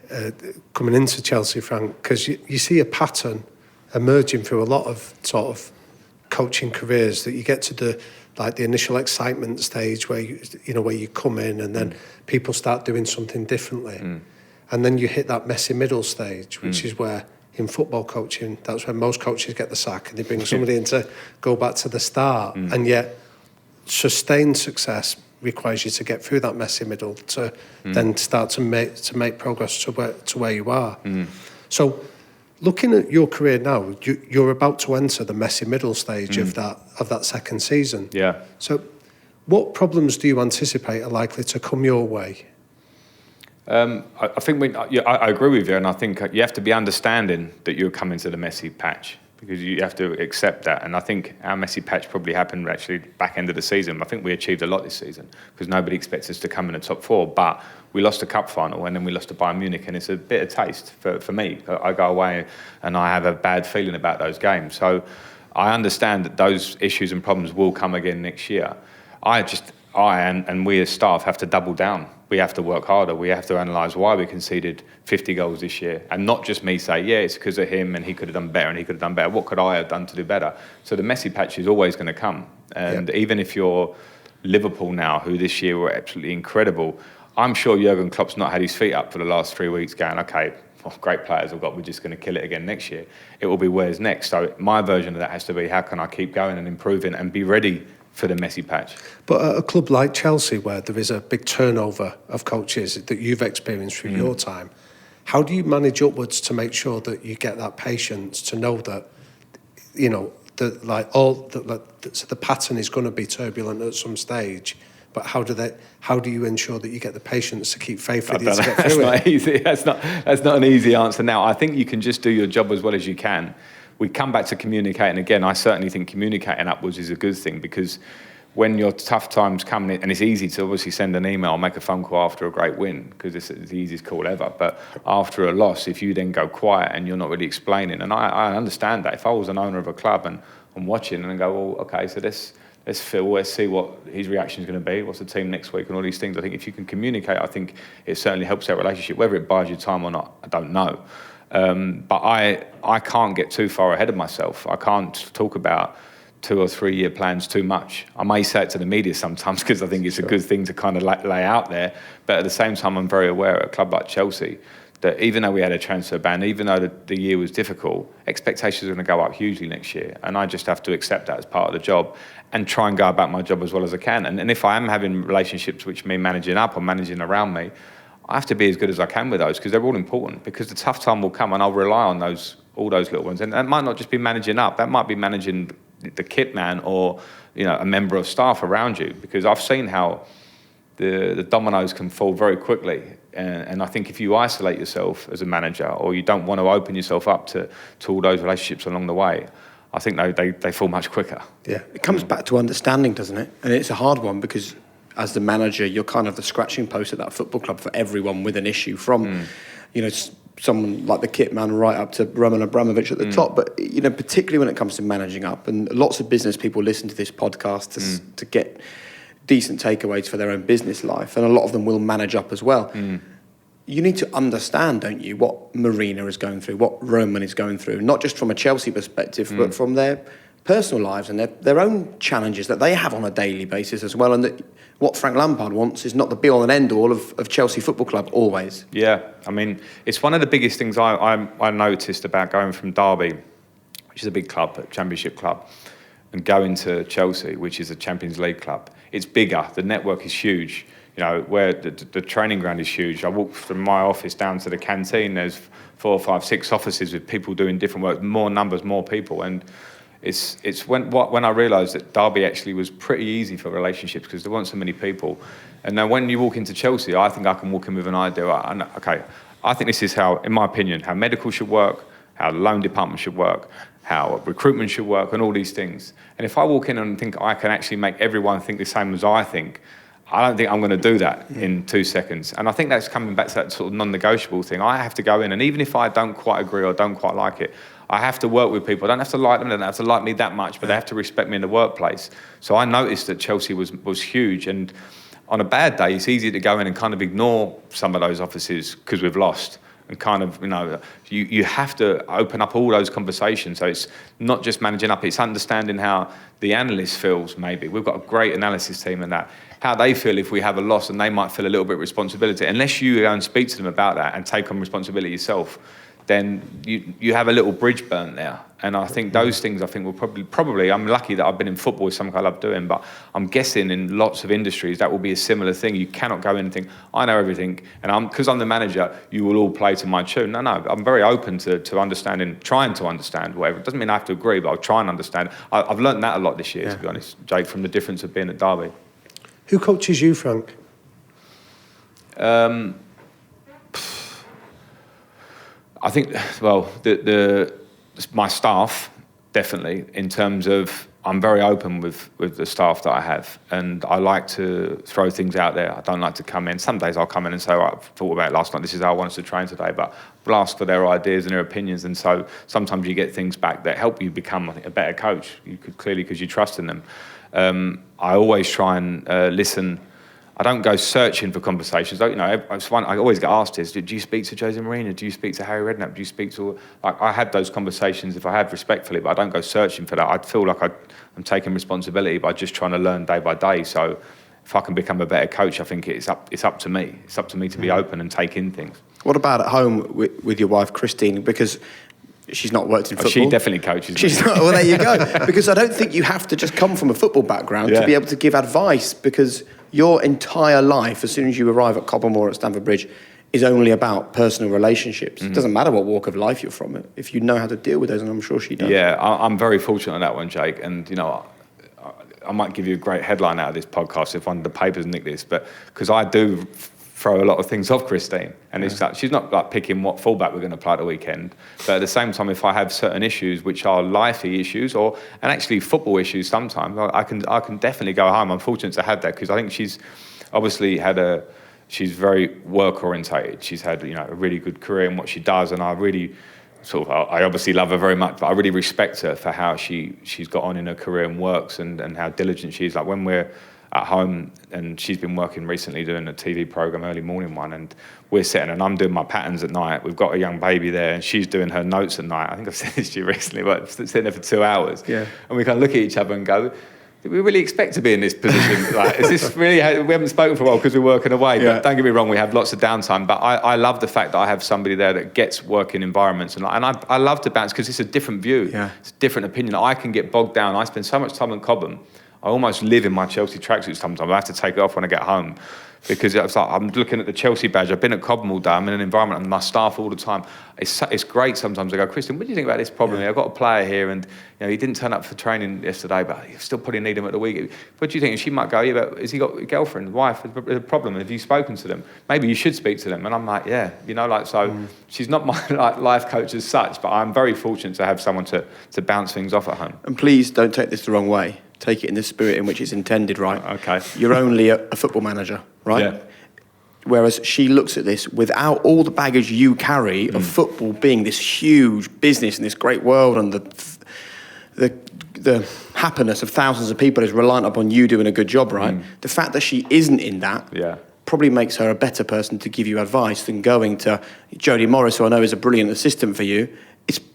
Speaker 3: coming into Chelsea, Frank, because you see a pattern emerging through a lot of sort of coaching careers that you get to the initial excitement stage where you come in and then people start doing something differently, and then you hit that messy middle stage, which is where in football coaching that's when most coaches get the sack and they bring somebody in to go back to the start, and yet sustained success requires you to get through that messy middle to then start to make progress to where you are. So, looking at your career now, you're about to enter the messy middle stage of that second season.
Speaker 2: Yeah.
Speaker 3: So, what problems do you anticipate are likely to come your way?
Speaker 2: I think I agree with you, and I think you have to be understanding that you're coming to the messy patch because you have to accept that. And I think our messy patch probably happened actually back end of the season. I think we achieved a lot this season because nobody expects us to come in the top 4, but we lost a cup final and then we lost to Bayern Munich, and it's a bitter taste for me. I go away and I have a bad feeling about those games. So I understand that those issues and problems will come again next year. I and we as staff have to double down. We have to work harder. We have to analyse why we conceded 50 goals this year. And not just me say, yeah, it's because of him and he could have done better and he could have done better. What could I have done to do better? So the messy patch is always going to come. And even if you're Liverpool now, who this year were absolutely incredible, I'm sure Jurgen Klopp's not had his feet up for the last 3 weeks going, okay, well, great players we've got, we're just going to kill it again next year. It will be where's next. So my version of that has to be, how can I keep going and improving and be ready for the messy patch?
Speaker 3: But at a club like Chelsea, where there is a big turnover of coaches that you've experienced through your time, how do you manage upwards to make sure that you get that patience to know that, the pattern is going to be turbulent at some stage, but how do you ensure that you get the patience to keep faith with it to get through it?
Speaker 2: Not easy. That's not an easy answer now. I think you can just do your job as well as you can. We come back to communicating again. I certainly think communicating upwards is a good thing because when your tough times come, and it's easy to obviously send an email or make a phone call after a great win because it's the easiest call ever. But after a loss, if you then go quiet and you're not really explaining, and I understand that. If I was an owner of a club and I'm watching and I go, well, okay, so let's see what his reaction is going to be. What's the team next week and all these things. I think if you can communicate, I think it certainly helps that relationship. Whether it buys you time or not, I don't know. But I can't get too far ahead of myself. I can't talk about 2 or 3 year plans too much. I may say it to the media sometimes because I think it's a good thing to kind of lay out there. But at the same time, I'm very aware at a club like Chelsea that even though we had a transfer ban, even though the year was difficult, expectations are going to go up hugely next year. And I just have to accept that as part of the job and try and go about my job as well as I can. And if I am having relationships which mean managing up or managing around me, I have to be as good as I can with those because they're all important, because the tough time will come and I'll rely on all those little ones. And that might not just be managing up, that might be managing the kit man or a member of staff around you, because I've seen how the dominoes can fall very quickly. And I think if you isolate yourself as a manager, or you don't want to open yourself up to all those relationships along the way, I think they fall much quicker.
Speaker 1: Yeah, it comes back to understanding, doesn't it? And it's a hard one because as the manager, you're kind of the scratching post at that football club for everyone with an issue, from someone like the kit man right up to Roman Abramovich at the top. But particularly when it comes to managing up, and lots of business people listen to this podcast to get decent takeaways for their own business life, and a lot of them will manage up as well. You need to understand, don't you, what Marina is going through, what Roman is going through, not just from a Chelsea perspective, but from their personal lives and their own challenges that they have on a daily basis as well. And that what Frank Lampard wants is not the be-all and end-all of Chelsea Football Club, always.
Speaker 2: Yeah, I mean, it's one of the biggest things I noticed about going from Derby, which is a big club, a championship club, and going to Chelsea, which is a Champions League club. It's bigger, the network is huge, where the training ground is huge. I walk from my office down to the canteen, there's 4, 5, 6 offices with people doing different work, more numbers, more people. And it's when I realised that Derby actually was pretty easy for relationships because there weren't so many people. And now when you walk into Chelsea, I think I can walk in with an idea. I think this is how, in my opinion, how medical should work, how the loan department should work, how recruitment should work, and all these things. And if I walk in and think I can actually make everyone think the same as I think, I don't think I'm going to do that in 2 seconds. And I think that's coming back to that sort of non-negotiable thing. I have to go in, and even if I don't quite agree or don't quite like it, I have to work with people. I don't have to like them, they don't have to like me that much, but they have to respect me in the workplace. So I noticed that Chelsea was huge, and on a bad day, it's easy to go in and kind of ignore some of those offices because we've lost. And kind of, you have to open up all those conversations. So it's not just managing up, it's understanding how the analyst feels, maybe. We've got a great analysis team and that. How they feel if we have a loss, and they might feel a little bit of responsibility. Unless you go and speak to them about that and take on responsibility yourself, then you have a little bridge burnt there. And I think those things, will probably, I'm lucky that I've been in football, it's something I love doing, but I'm guessing in lots of industries that will be a similar thing. You cannot go in and think, I know everything, and because I'm the manager, you will all play to my tune. No, I'm very open to understanding, trying to understand whatever. It doesn't mean I have to agree, but I'll try and understand. I've learned that a lot this year, to be honest, Jake, from the difference of being at Derby.
Speaker 3: Who coaches you, Frank?
Speaker 2: I think, well, my staff, definitely, in terms of I'm very open with the staff that I have, and I like to throw things out there. I don't like to come in. Some days I'll come in and say, I've thought about it last night, this is how I want us to train today, but we'll ask for their ideas and their opinions, and so sometimes you get things back that help you become, I think, a better coach, clearly because you trust in them. I always try and listen. I don't go searching for conversations. I always get asked is, do you speak to Jose Mourinho? Do you speak to Harry Redknapp? Do you speak to... I have those conversations if I have respectfully, but I don't go searching for that. I feel like I'm taking responsibility by just trying to learn day by day. So if I can become a better coach, I think it's up to me. It's up to me to be open and take in things.
Speaker 1: What about at home with your wife, Christine? Because she's not worked in football.
Speaker 2: She definitely coaches me.
Speaker 1: She's not. Well, there you go. Because I don't think you have to just come from a football background to be able to give advice, because your entire life, as soon as you arrive at Cobblemore at Stamford Bridge, is only about personal relationships. It doesn't matter what walk of life you're from, if you know how to deal with those, and I'm sure she does.
Speaker 2: Yeah, I'm very fortunate on that one, Jake. And, I might give you a great headline out of this podcast if one of the papers nick this, but because I do throw a lot of things off Christine, and it's like, she's not like picking what fullback we're going to play at the weekend, but at the same time, if I have certain issues which are lifey issues and actually football issues sometimes, I can definitely go home. I'm fortunate to have that, because I think she's obviously she's very work orientated. She's had a really good career in what she does, and I really I obviously love her very much, but I really respect her for how she's got on in her career and works, and how diligent she is. Like when we're at home, and she's been working recently doing a TV programme, early morning one, and we're sitting and I'm doing my patterns at night. We've got a young baby there and she's doing her notes at night. I think I've said this to you recently, but sitting there for 2 hours.
Speaker 1: Yeah.
Speaker 2: And we kind of look at each other and go, did we really expect to be in this position? Like, is this really how, we haven't spoken for a while because we're working away, but don't get me wrong, we have lots of downtime, but I love the fact that I have somebody there that gets working environments, and I love to bounce because it's a different view, it's a different opinion. I can get bogged down. I spend so much time in Cobham. I almost live in my Chelsea tracksuit sometimes. I have to take it off when I get home because it's like I'm looking at the Chelsea badge. I've been at Cobham all day. I'm in an environment and my staff all the time. It's great sometimes. I go, Christian, what do you think about this problem here? I've got a player here and he didn't turn up for training yesterday, but you still probably need him at the week. What do you think? And she might go, but has he got a girlfriend, wife? A problem? Have you spoken to them? Maybe you should speak to them. And I'm like, she's not my life coach as such, but I'm very fortunate to have someone to bounce things off at home.
Speaker 1: And please don't take this the wrong way. Take it in the spirit in which it's intended, right?
Speaker 2: Okay.
Speaker 1: You're only a football manager, right?
Speaker 2: Yeah.
Speaker 1: Whereas she looks at this without all the baggage you carry of football being this huge business and this great world, and the happiness of thousands of people is reliant upon you doing a good job, right? The fact that she isn't in that probably makes her a better person to give you advice than going to Jodie Morris, who I know is a brilliant assistant for you.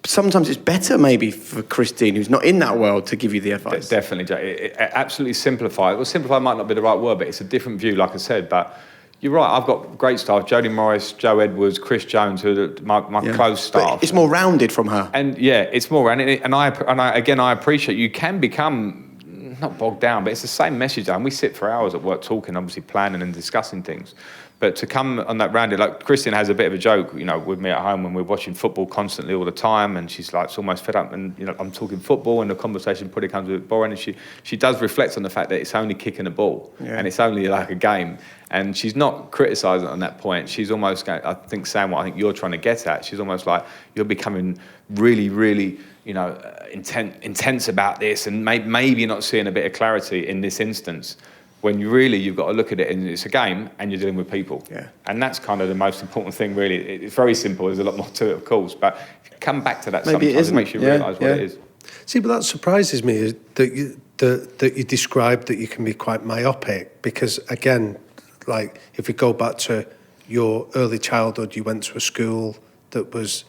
Speaker 1: Sometimes it's better maybe for Christine, who's not in that world, to give you the advice.
Speaker 2: Definitely, Jack. It absolutely simplify. Well, simplify might not be the right word, but it's a different view, like I said. But you're right. I've got great staff: Jodie Morris, Joe Edwards, Chris Jones, who are my close staff.
Speaker 1: But it's more rounded from her.
Speaker 2: And it's more rounded. And I appreciate you can become not bogged down, but it's the same message. And we sit for hours at work talking, obviously planning and discussing things. But to come on that rounded, like Christian has a bit of a joke, with me at home when we're watching football constantly all the time, and she's like, it's almost fed up, and I'm talking football, and the conversation probably comes a bit boring, and she does reflect on the fact that it's only kicking a ball, and it's only like a game, and she's not criticising on that point. She's almost, I think, saying what I think you're trying to get at. She's almost like, you're becoming really, really, intense about this, and maybe not seeing a bit of clarity in this instance. When you've got to look at it, and it's a game, and you're dealing with people. Yeah. And that's kind of the most important thing, really. It's very simple. There's a lot more to it, of course. But if you come back to that sometimes, it makes you realise what it is.
Speaker 3: See, but that surprises me, is that you described that you can be quite myopic. Because, again, like, if we go back to your early childhood, you went to a school that was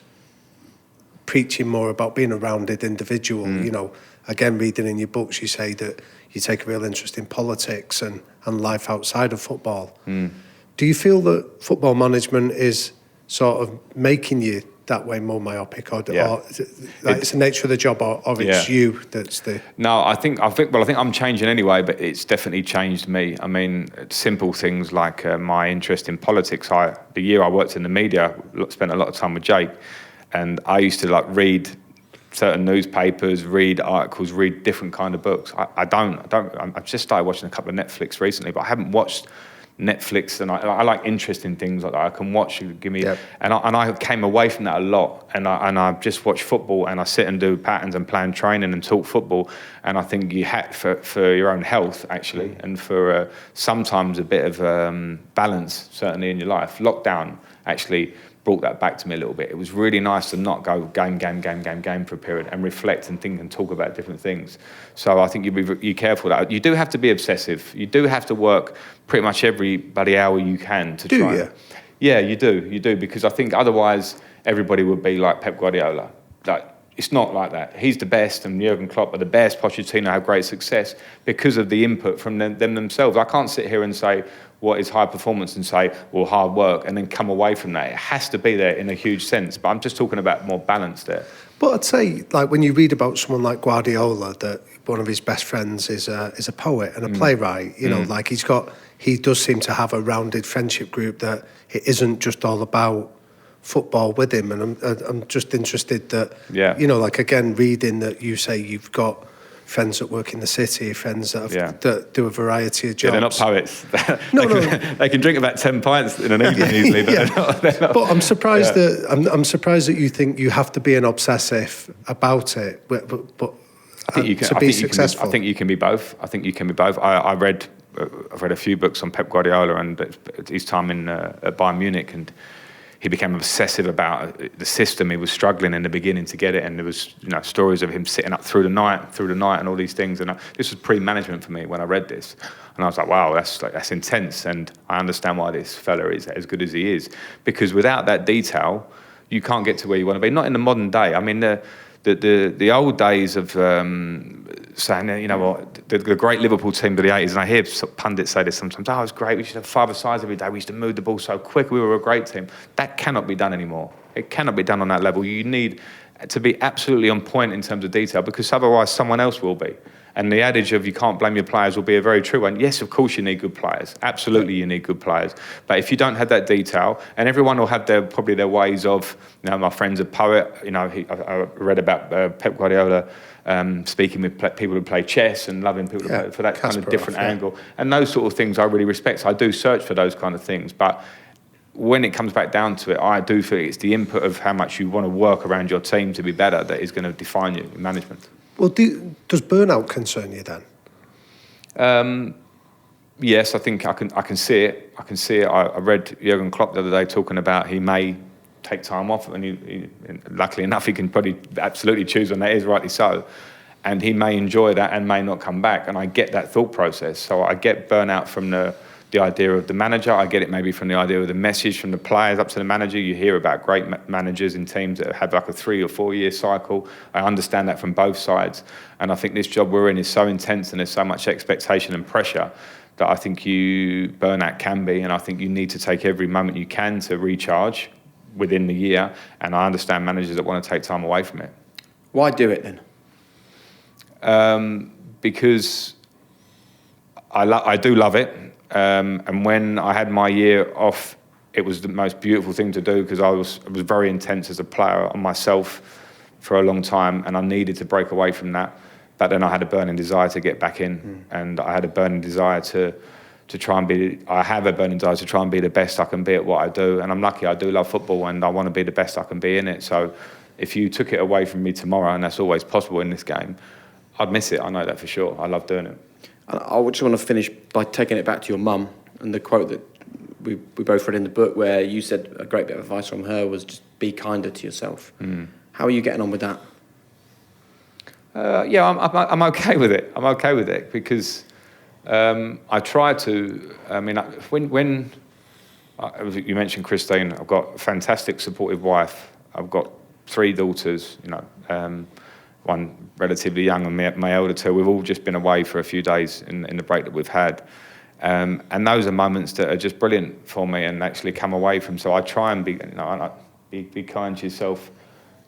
Speaker 3: preaching more about being a rounded individual. Again, reading in your books, you say that you take a real interest in politics and life outside of football. Do you feel that football management is sort of making you that way more myopic, or it's the nature of the job, or it's you that's the...
Speaker 2: No, I think I'm changing anyway, but it's definitely changed me. I mean, simple things like my interest in politics. The year I worked in the media, spent a lot of time with Jake, and I used to read certain newspapers, read articles, read different kind of books. I've just started watching a couple of Netflix recently, but I haven't watched Netflix, and I like interesting things like that. I can watch, and I came away from that a lot, and I just watch football, and I sit and do patterns and plan training and talk football, and I think you had for your own health, actually, and for sometimes a bit of balance, certainly in your life. Lockdown, actually, brought that back to me a little bit. It was really nice to not go game for a period and reflect and think and talk about different things. So I think you're careful of that. You do have to be obsessive. You do have to work pretty much every bloody hour you can to try.
Speaker 3: You?
Speaker 2: Yeah, you do, because I think otherwise everybody would be like Pep Guardiola. It's not like that. He's the best, and Jurgen Klopp are the best. Pochettino have great success because of the input from them themselves. I can't sit here and say what is high performance and say, well, hard work, and then come away from that. It has to be there in a huge sense, but I'm just talking about more balance there.
Speaker 3: But I'd say, when you read about someone like Guardiola, that one of his best friends is a poet and a playwright, he does seem to have a rounded friendship group, that it isn't just all about football with him. And I'm just interested that, again, reading that you say you've got friends that work in the city, friends that do a variety of jobs.
Speaker 2: Yeah, they're not poets.
Speaker 3: They
Speaker 2: can drink about 10 pints in an evening easily, but they're not.
Speaker 3: But I'm surprised I'm surprised that you think you have to be an obsessive about it. But
Speaker 2: I think you can,
Speaker 3: to be successful.
Speaker 2: I think you can be both. I've read a few books on Pep Guardiola and his time at Bayern Munich, and he became obsessive about the system. He was struggling in the beginning to get it, and there was stories of him sitting up through the night, and all these things. And this was pre-management for me when I read this, and I was like, wow, that's intense. And I understand why this fella is as good as he is, because without that detail, you can't get to where you want to be. Not in the modern day. I mean, the old days of saying, the great Liverpool team of the 80s, and I hear pundits say this sometimes, it was great, we used to have 5 sides every day, we used to move the ball so quick, we were a great team. That cannot be done anymore. It cannot be done on that level. You need to be absolutely on point in terms of detail, because otherwise someone else will be. And the adage of you can't blame your players will be a very true one. Yes, of course you need good players. Absolutely you need good players. But if you don't have that detail, and everyone will have probably their ways of, my friend's a poet, I read about Pep Guardiola speaking with people who play chess and loving people for that kind of different angle. And those sort of things I really respect. So I do search for those kind of things. But when it comes back down to it, I do feel it's the input of how much you want to work around your team to be better that is going to define you in management.
Speaker 3: Well, does burnout concern you then?
Speaker 2: Yes, I think I can see it. I can see it. I read Jurgen Klopp the other day talking about he may take time off, and he luckily enough, he can probably absolutely choose when that is, rightly so. And he may enjoy that and may not come back. And I get that thought process. So I get burnout from the idea of the manager. I get it maybe from the idea of the message from the players up to the manager. You hear about great managers in teams that have like a 3 or 4 year cycle. I understand that from both sides. And I think this job we're in is so intense and there's so much expectation and pressure that I think burnout can be. And I think you need to take every moment you can to recharge within the year. And I understand managers that want to take time away from it.
Speaker 1: Why do it then?
Speaker 2: Because I do love it. And when I had my year off, it was the most beautiful thing to do, because I was very intense as a player on myself for a long time, and I needed to break away from that. But then I had a burning desire to get back in, and I had a burning desire to try and be. I have a burning desire to try and be the best I can be at what I do, and I'm lucky. I do love football, and I want to be the best I can be in it. So, if you took it away from me tomorrow, and that's always possible in this game, I'd miss it. I know that for sure. I love doing it.
Speaker 1: I just want to finish by taking it back to your mum and the quote that we both read in the book, where you said a great bit of advice from her was just be kinder to yourself. How are you getting on with that? I'm okay with it. I'm okay with it because I try to. I mean, when you mentioned Christine, I've got a fantastic supportive wife. I've got 3 daughters. One relatively young and my elder 2. We've all just been away for a few days in the break that we've had. And those are moments that are just brilliant for me and actually come away from. So I try and be kind to yourself.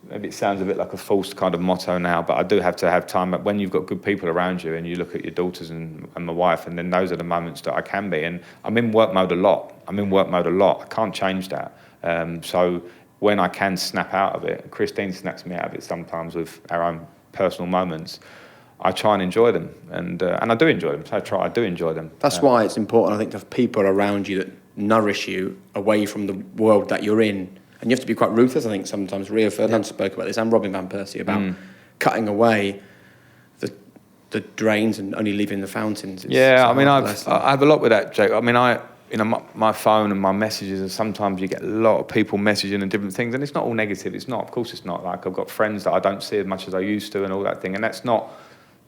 Speaker 1: Maybe it sounds a bit like a false kind of motto now, but I do have to have time. But when you've got good people around you and you look at your daughters and my wife, and then those are the moments that I can be. And I'm in work mode a lot. I can't change that. So when I can snap out of it, Christine snaps me out of it sometimes with our own personal moments. I try and enjoy them, and I do enjoy them. So I do enjoy them. That's why it's important, I think, to have people around you that nourish you away from the world that you're in. And you have to be quite ruthless, I think, sometimes. Rio Ferdinand spoke about this, and Robin Van Persie, about cutting away the drains and only leaving the fountains.
Speaker 2: I have a lot with that, Jake. I mean, my phone and my messages, and sometimes you get a lot of people messaging and different things, and it's not all negative. It's not. Of course it's not. Like, I've got friends that I don't see as much as I used to and all that thing, and that's not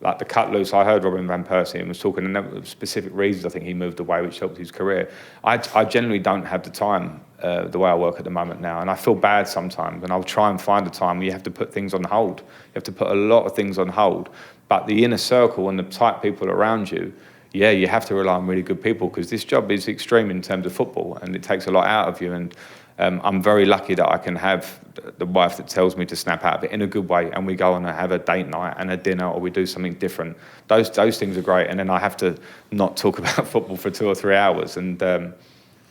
Speaker 2: like the cut loose. I heard Robin Van Persie and was talking, and there were specific reasons I think he moved away, which helped his career. I generally don't have the time the way I work at the moment now, and I feel bad sometimes, and I'll try and find a time where you have to put things on hold. You have to put a lot of things on hold, but the inner circle and the tight people around you, yeah, you have to rely on really good people, because this job is extreme in terms of football and it takes a lot out of you. And I'm very lucky that I can have the wife that tells me to snap out of it in a good way, and we go on and have a date night and a dinner, or we do something different. Those things are great. And then I have to not talk about football for 2 or 3 hours. And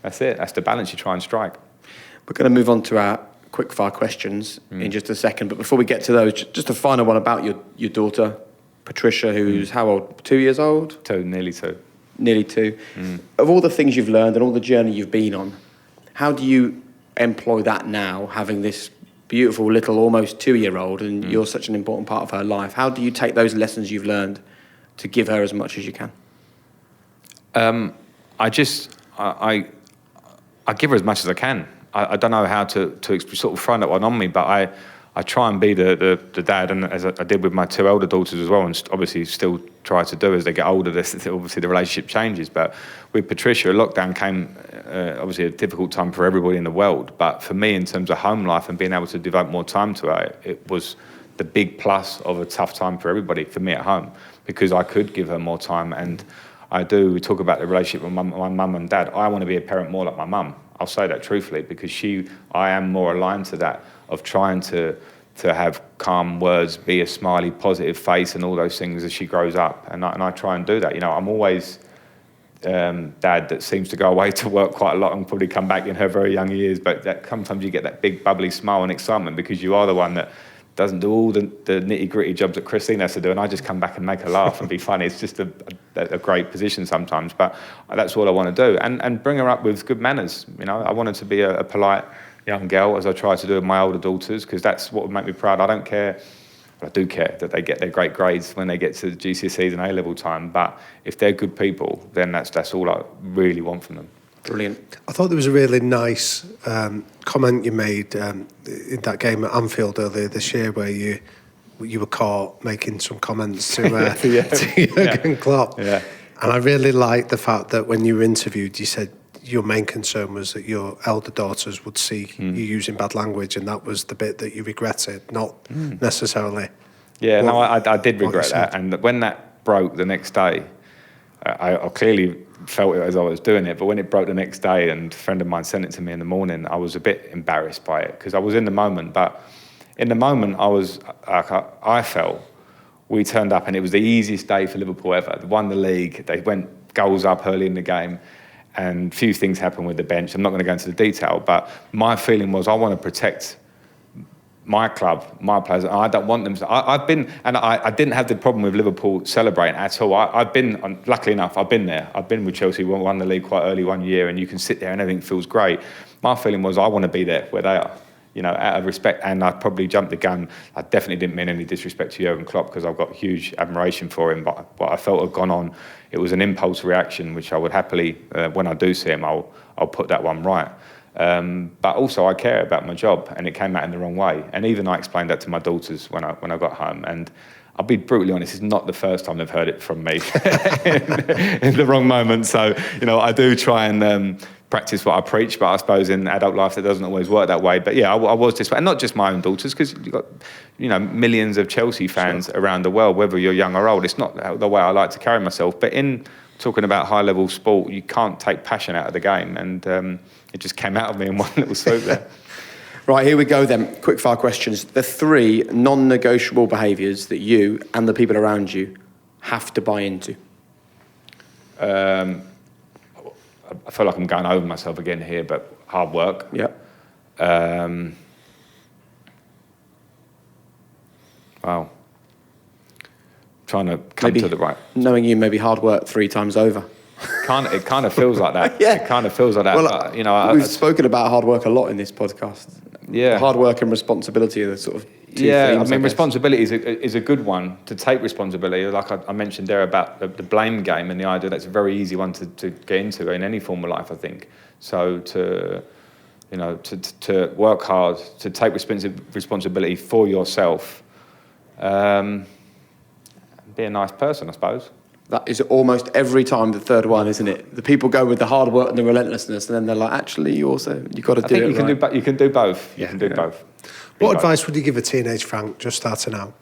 Speaker 2: that's it. That's the balance you try and strike.
Speaker 1: We're going to move on to our quick-fire questions in just a second. But before we get to those, just a final one about your daughter, Patricia, who's how old? 2 years old?
Speaker 2: 2, nearly 2.
Speaker 1: Nearly 2. Of all the things you've learned and all the journey you've been on, how do you employ that now, having this beautiful little almost 2-year-old, and you're such an important part of her life? How do you take those lessons you've learned to give her as much as you can? I
Speaker 2: give her as much as I can. I don't know how to sort of throw that one on me, but I try and be the dad, and as I did with my 2 elder daughters as well, and obviously still try to do as they get older. Obviously the relationship changes, but with Patricia, lockdown came obviously a difficult time for everybody in the world. But for me, in terms of home life and being able to devote more time to her, it was the big plus of a tough time for everybody, for me at home, because I could give her more time. And we talk about the relationship with my mum and dad. I want to be a parent more like my mum. I'll say that truthfully, because I am more aligned to that, of trying to have calm words, be a smiley, positive face, and all those things as she grows up. And I try and do that. I'm always dad that seems to go away to work quite a lot and probably come back in her very young years. But that sometimes you get that big bubbly smile and excitement because you are the one that doesn't do all the nitty-gritty jobs that Christine has to do, and I just come back and make her laugh and be funny. It's just a great position sometimes, but that's all I want to do. And bring her up with good manners. I wanted to be a polite young girl, as I try to do with my older daughters, because that's what would make me proud. I don't care, I do care that they get their great grades when they get to GCSEs and A-level time, but if they're good people, then that's all I really want from them.
Speaker 1: Brilliant.
Speaker 3: I thought there was a really nice comment you made in that game at Anfield earlier this year, where you were caught making some comments to Jurgen Klopp.
Speaker 2: Yeah.
Speaker 3: And I really liked the fact that when you were interviewed, you said your main concern was that your elder daughters would see you using bad language, and that was the bit that you regretted, not necessarily.
Speaker 2: Yeah, no, I did regret that. And when that broke the next day, I clearly felt it as I was doing it, but when it broke the next day and a friend of mine sent it to me in the morning, I was a bit embarrassed by it because I was in the moment. But in the moment, I felt we turned up and it was the easiest day for Liverpool ever. They won the league, they went goals up early in the game, and a few things happened with the bench. I'm not going to go into the detail, but my feeling was I want to protect my club, my players. I don't want them to. I didn't have the problem with Liverpool celebrating at all. I've been, luckily enough, I've been there. I've been with Chelsea, won the league quite early one year, and you can sit there and everything feels great. My feeling was I want to be there where they are, out of respect. And I probably jumped the gun. I definitely didn't mean any disrespect to Jurgen Klopp because I've got huge admiration for him. But what I felt had gone on, it was an impulse reaction, which I would happily, when I do see him, I'll put that one right. But also I care about my job, and it came out in the wrong way. And even I explained that to my daughters when I got home. And I'll be brutally honest, it's not the first time they've heard it from me in the wrong moment. So, I do try and practice what I preach, but I suppose in adult life it doesn't always work that way. But yeah, I was this way, and not just my own daughters, because you've got millions of Chelsea fans around the world, whether you're young or old. It's not the way I like to carry myself. But in talking about high-level sport, you can't take passion out of the game, and it just came out of me in one little swoop there.
Speaker 1: Right, here we go then. Quick fire questions. The 3 non-negotiable behaviours that you and the people around you have to buy into.
Speaker 2: I feel like I'm going over myself again here, but hard work.
Speaker 1: Yep.
Speaker 2: Wow. Trying to come to the right.
Speaker 1: Knowing you, maybe hard work 3 times over.
Speaker 2: It kind of feels like that.
Speaker 1: Yeah.
Speaker 2: It kind of feels like that.
Speaker 1: Well,
Speaker 2: but,
Speaker 1: we've spoken about hard work a lot in this podcast.
Speaker 2: Yeah.
Speaker 1: Hard work and responsibility are the sort of 2 themes,
Speaker 2: responsibility is a good one, to take responsibility. Like I mentioned there about the blame game, and the idea that's a very easy one to get into in any form of life, I think. So to work hard, to take responsibility for yourself, be a nice person, I suppose.
Speaker 1: That is almost every time the third one, isn't it? The people go with the hard work and the relentlessness, and then they're like, actually, you've got to do it.
Speaker 2: I think you can do both. You can do both.
Speaker 3: What advice would you give a teenage Frank just starting out?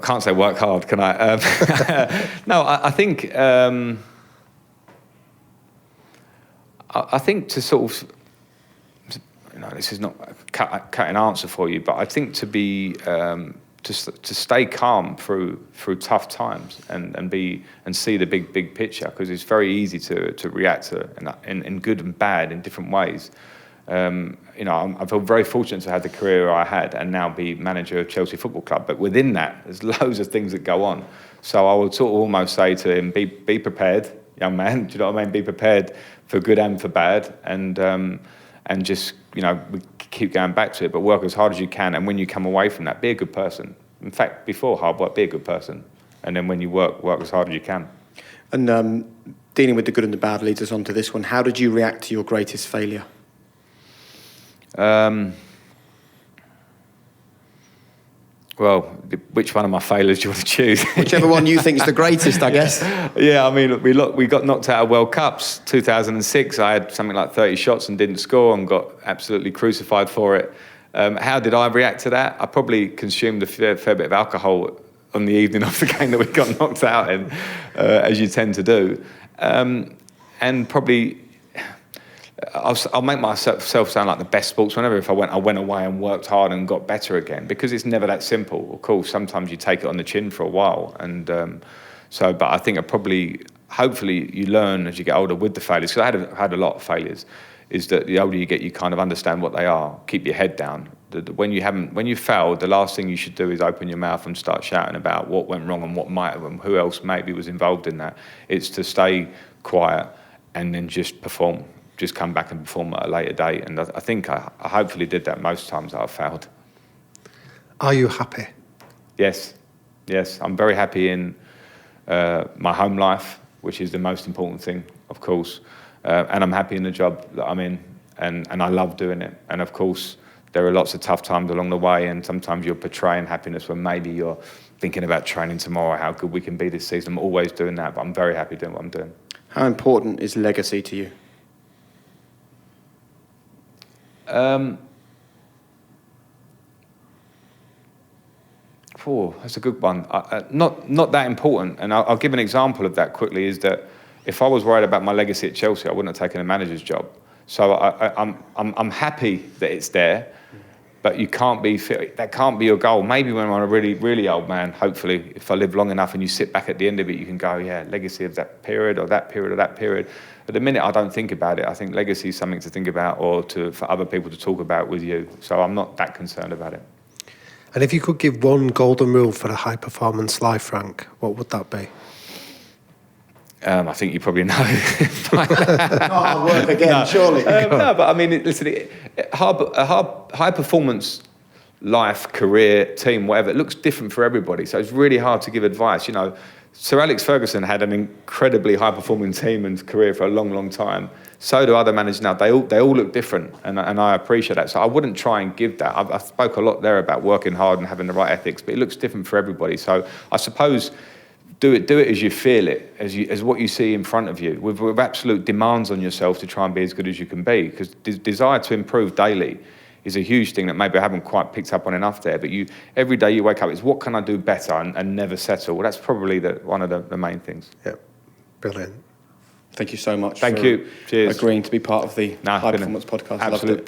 Speaker 2: Can't say work hard, can I? No, I think I think to sort of, this is not a cut-in answer for you, but I think to be to stay calm through tough times and see the big picture, because it's very easy to react to in good and bad in different ways. I feel very fortunate to have the career I had and now be manager of Chelsea Football Club. But within that, there's loads of things that go on. So I would sort of almost say to him, be prepared, young man. Do you know what I mean? Be prepared for good and for bad, and just we keep going back to it. But work as hard as you can, and when you come away from that, be a good person. In fact, before hard work, be a good person, and then when you work as hard as you can.
Speaker 1: And dealing with the good and the bad leads us on to this one. How did you react to your greatest failure?
Speaker 2: Well, which one of my failures do you want to choose?
Speaker 1: Whichever one you think is the greatest, I guess.
Speaker 2: Yeah, I mean, we got knocked out of World Cups 2006. I had something like 30 shots and didn't score and got absolutely crucified for it. How did I react to that? I probably consumed a fair bit of alcohol on the evening of the game that we got knocked out in, as you tend to do. And probably, I'll make myself sound like the best sportsman ever if I went away and worked hard and got better again, because it's never that simple. Of course, sometimes you take it on the chin for a while. And but I think hopefully you learn as you get older with the failures, because I had a lot of failures, is that the older you get, you kind of understand what they are. Keep your head down. When you failed, the last thing you should do is open your mouth and start shouting about what went wrong and what might have, and who else maybe was involved in that. It's to stay quiet and then just perform. Just come back and perform at a later date. And I think I hopefully did that most times that I've failed.
Speaker 3: Are you happy?
Speaker 2: Yes. I'm very happy in my home life, which is the most important thing, of course. And I'm happy in the job that I'm in, and I love doing it. And of course, there are lots of tough times along the way, and sometimes you're portraying happiness when maybe you're thinking about training tomorrow, how good we can be this season. I'm always doing that, but I'm very happy doing what I'm doing. How
Speaker 1: important is legacy to you?
Speaker 2: That's a good one. Not that important, and I'll give an example of that quickly. Is that if I was worried about my legacy at Chelsea, I wouldn't have taken a manager's job. So I'm happy that it's there, but that can't be your goal. Maybe when I'm a really, really old man, hopefully, if I live long enough and you sit back at the end of it, you can go, yeah, legacy of that period or that period or that period. At the minute, I don't think about it. I think legacy is something to think about or for other people to talk about with you. So I'm not that concerned about it.
Speaker 3: And if you could give one golden rule for a high-performance life, Frank, what would that be?
Speaker 2: I think you probably know.
Speaker 1: Hard work again, surely.
Speaker 2: No, but I mean, listen, a high-performance life, career, team, whatever, it looks different for everybody. So it's really hard to give advice. You know, Sir Alex Ferguson had an incredibly high-performing team and career for a long, long time. So do other managers now. They all look different, and I appreciate that. So I wouldn't try and give that. I spoke a lot there about working hard and having the right ethics, but it looks different for everybody. So I suppose do it as you feel it, as what you see in front of you, with absolute demands on yourself to try and be as good as you can be. Because desire to improve daily is a huge thing that maybe I haven't quite picked up on enough there. But every day you wake up, it's what can I do better and never settle. Well, that's probably one of the main things.
Speaker 3: Yeah, brilliant.
Speaker 1: Thank you so much.
Speaker 2: Thank you. Cheers.
Speaker 1: Agreeing to be part of the High Performance Podcast.
Speaker 2: Absolute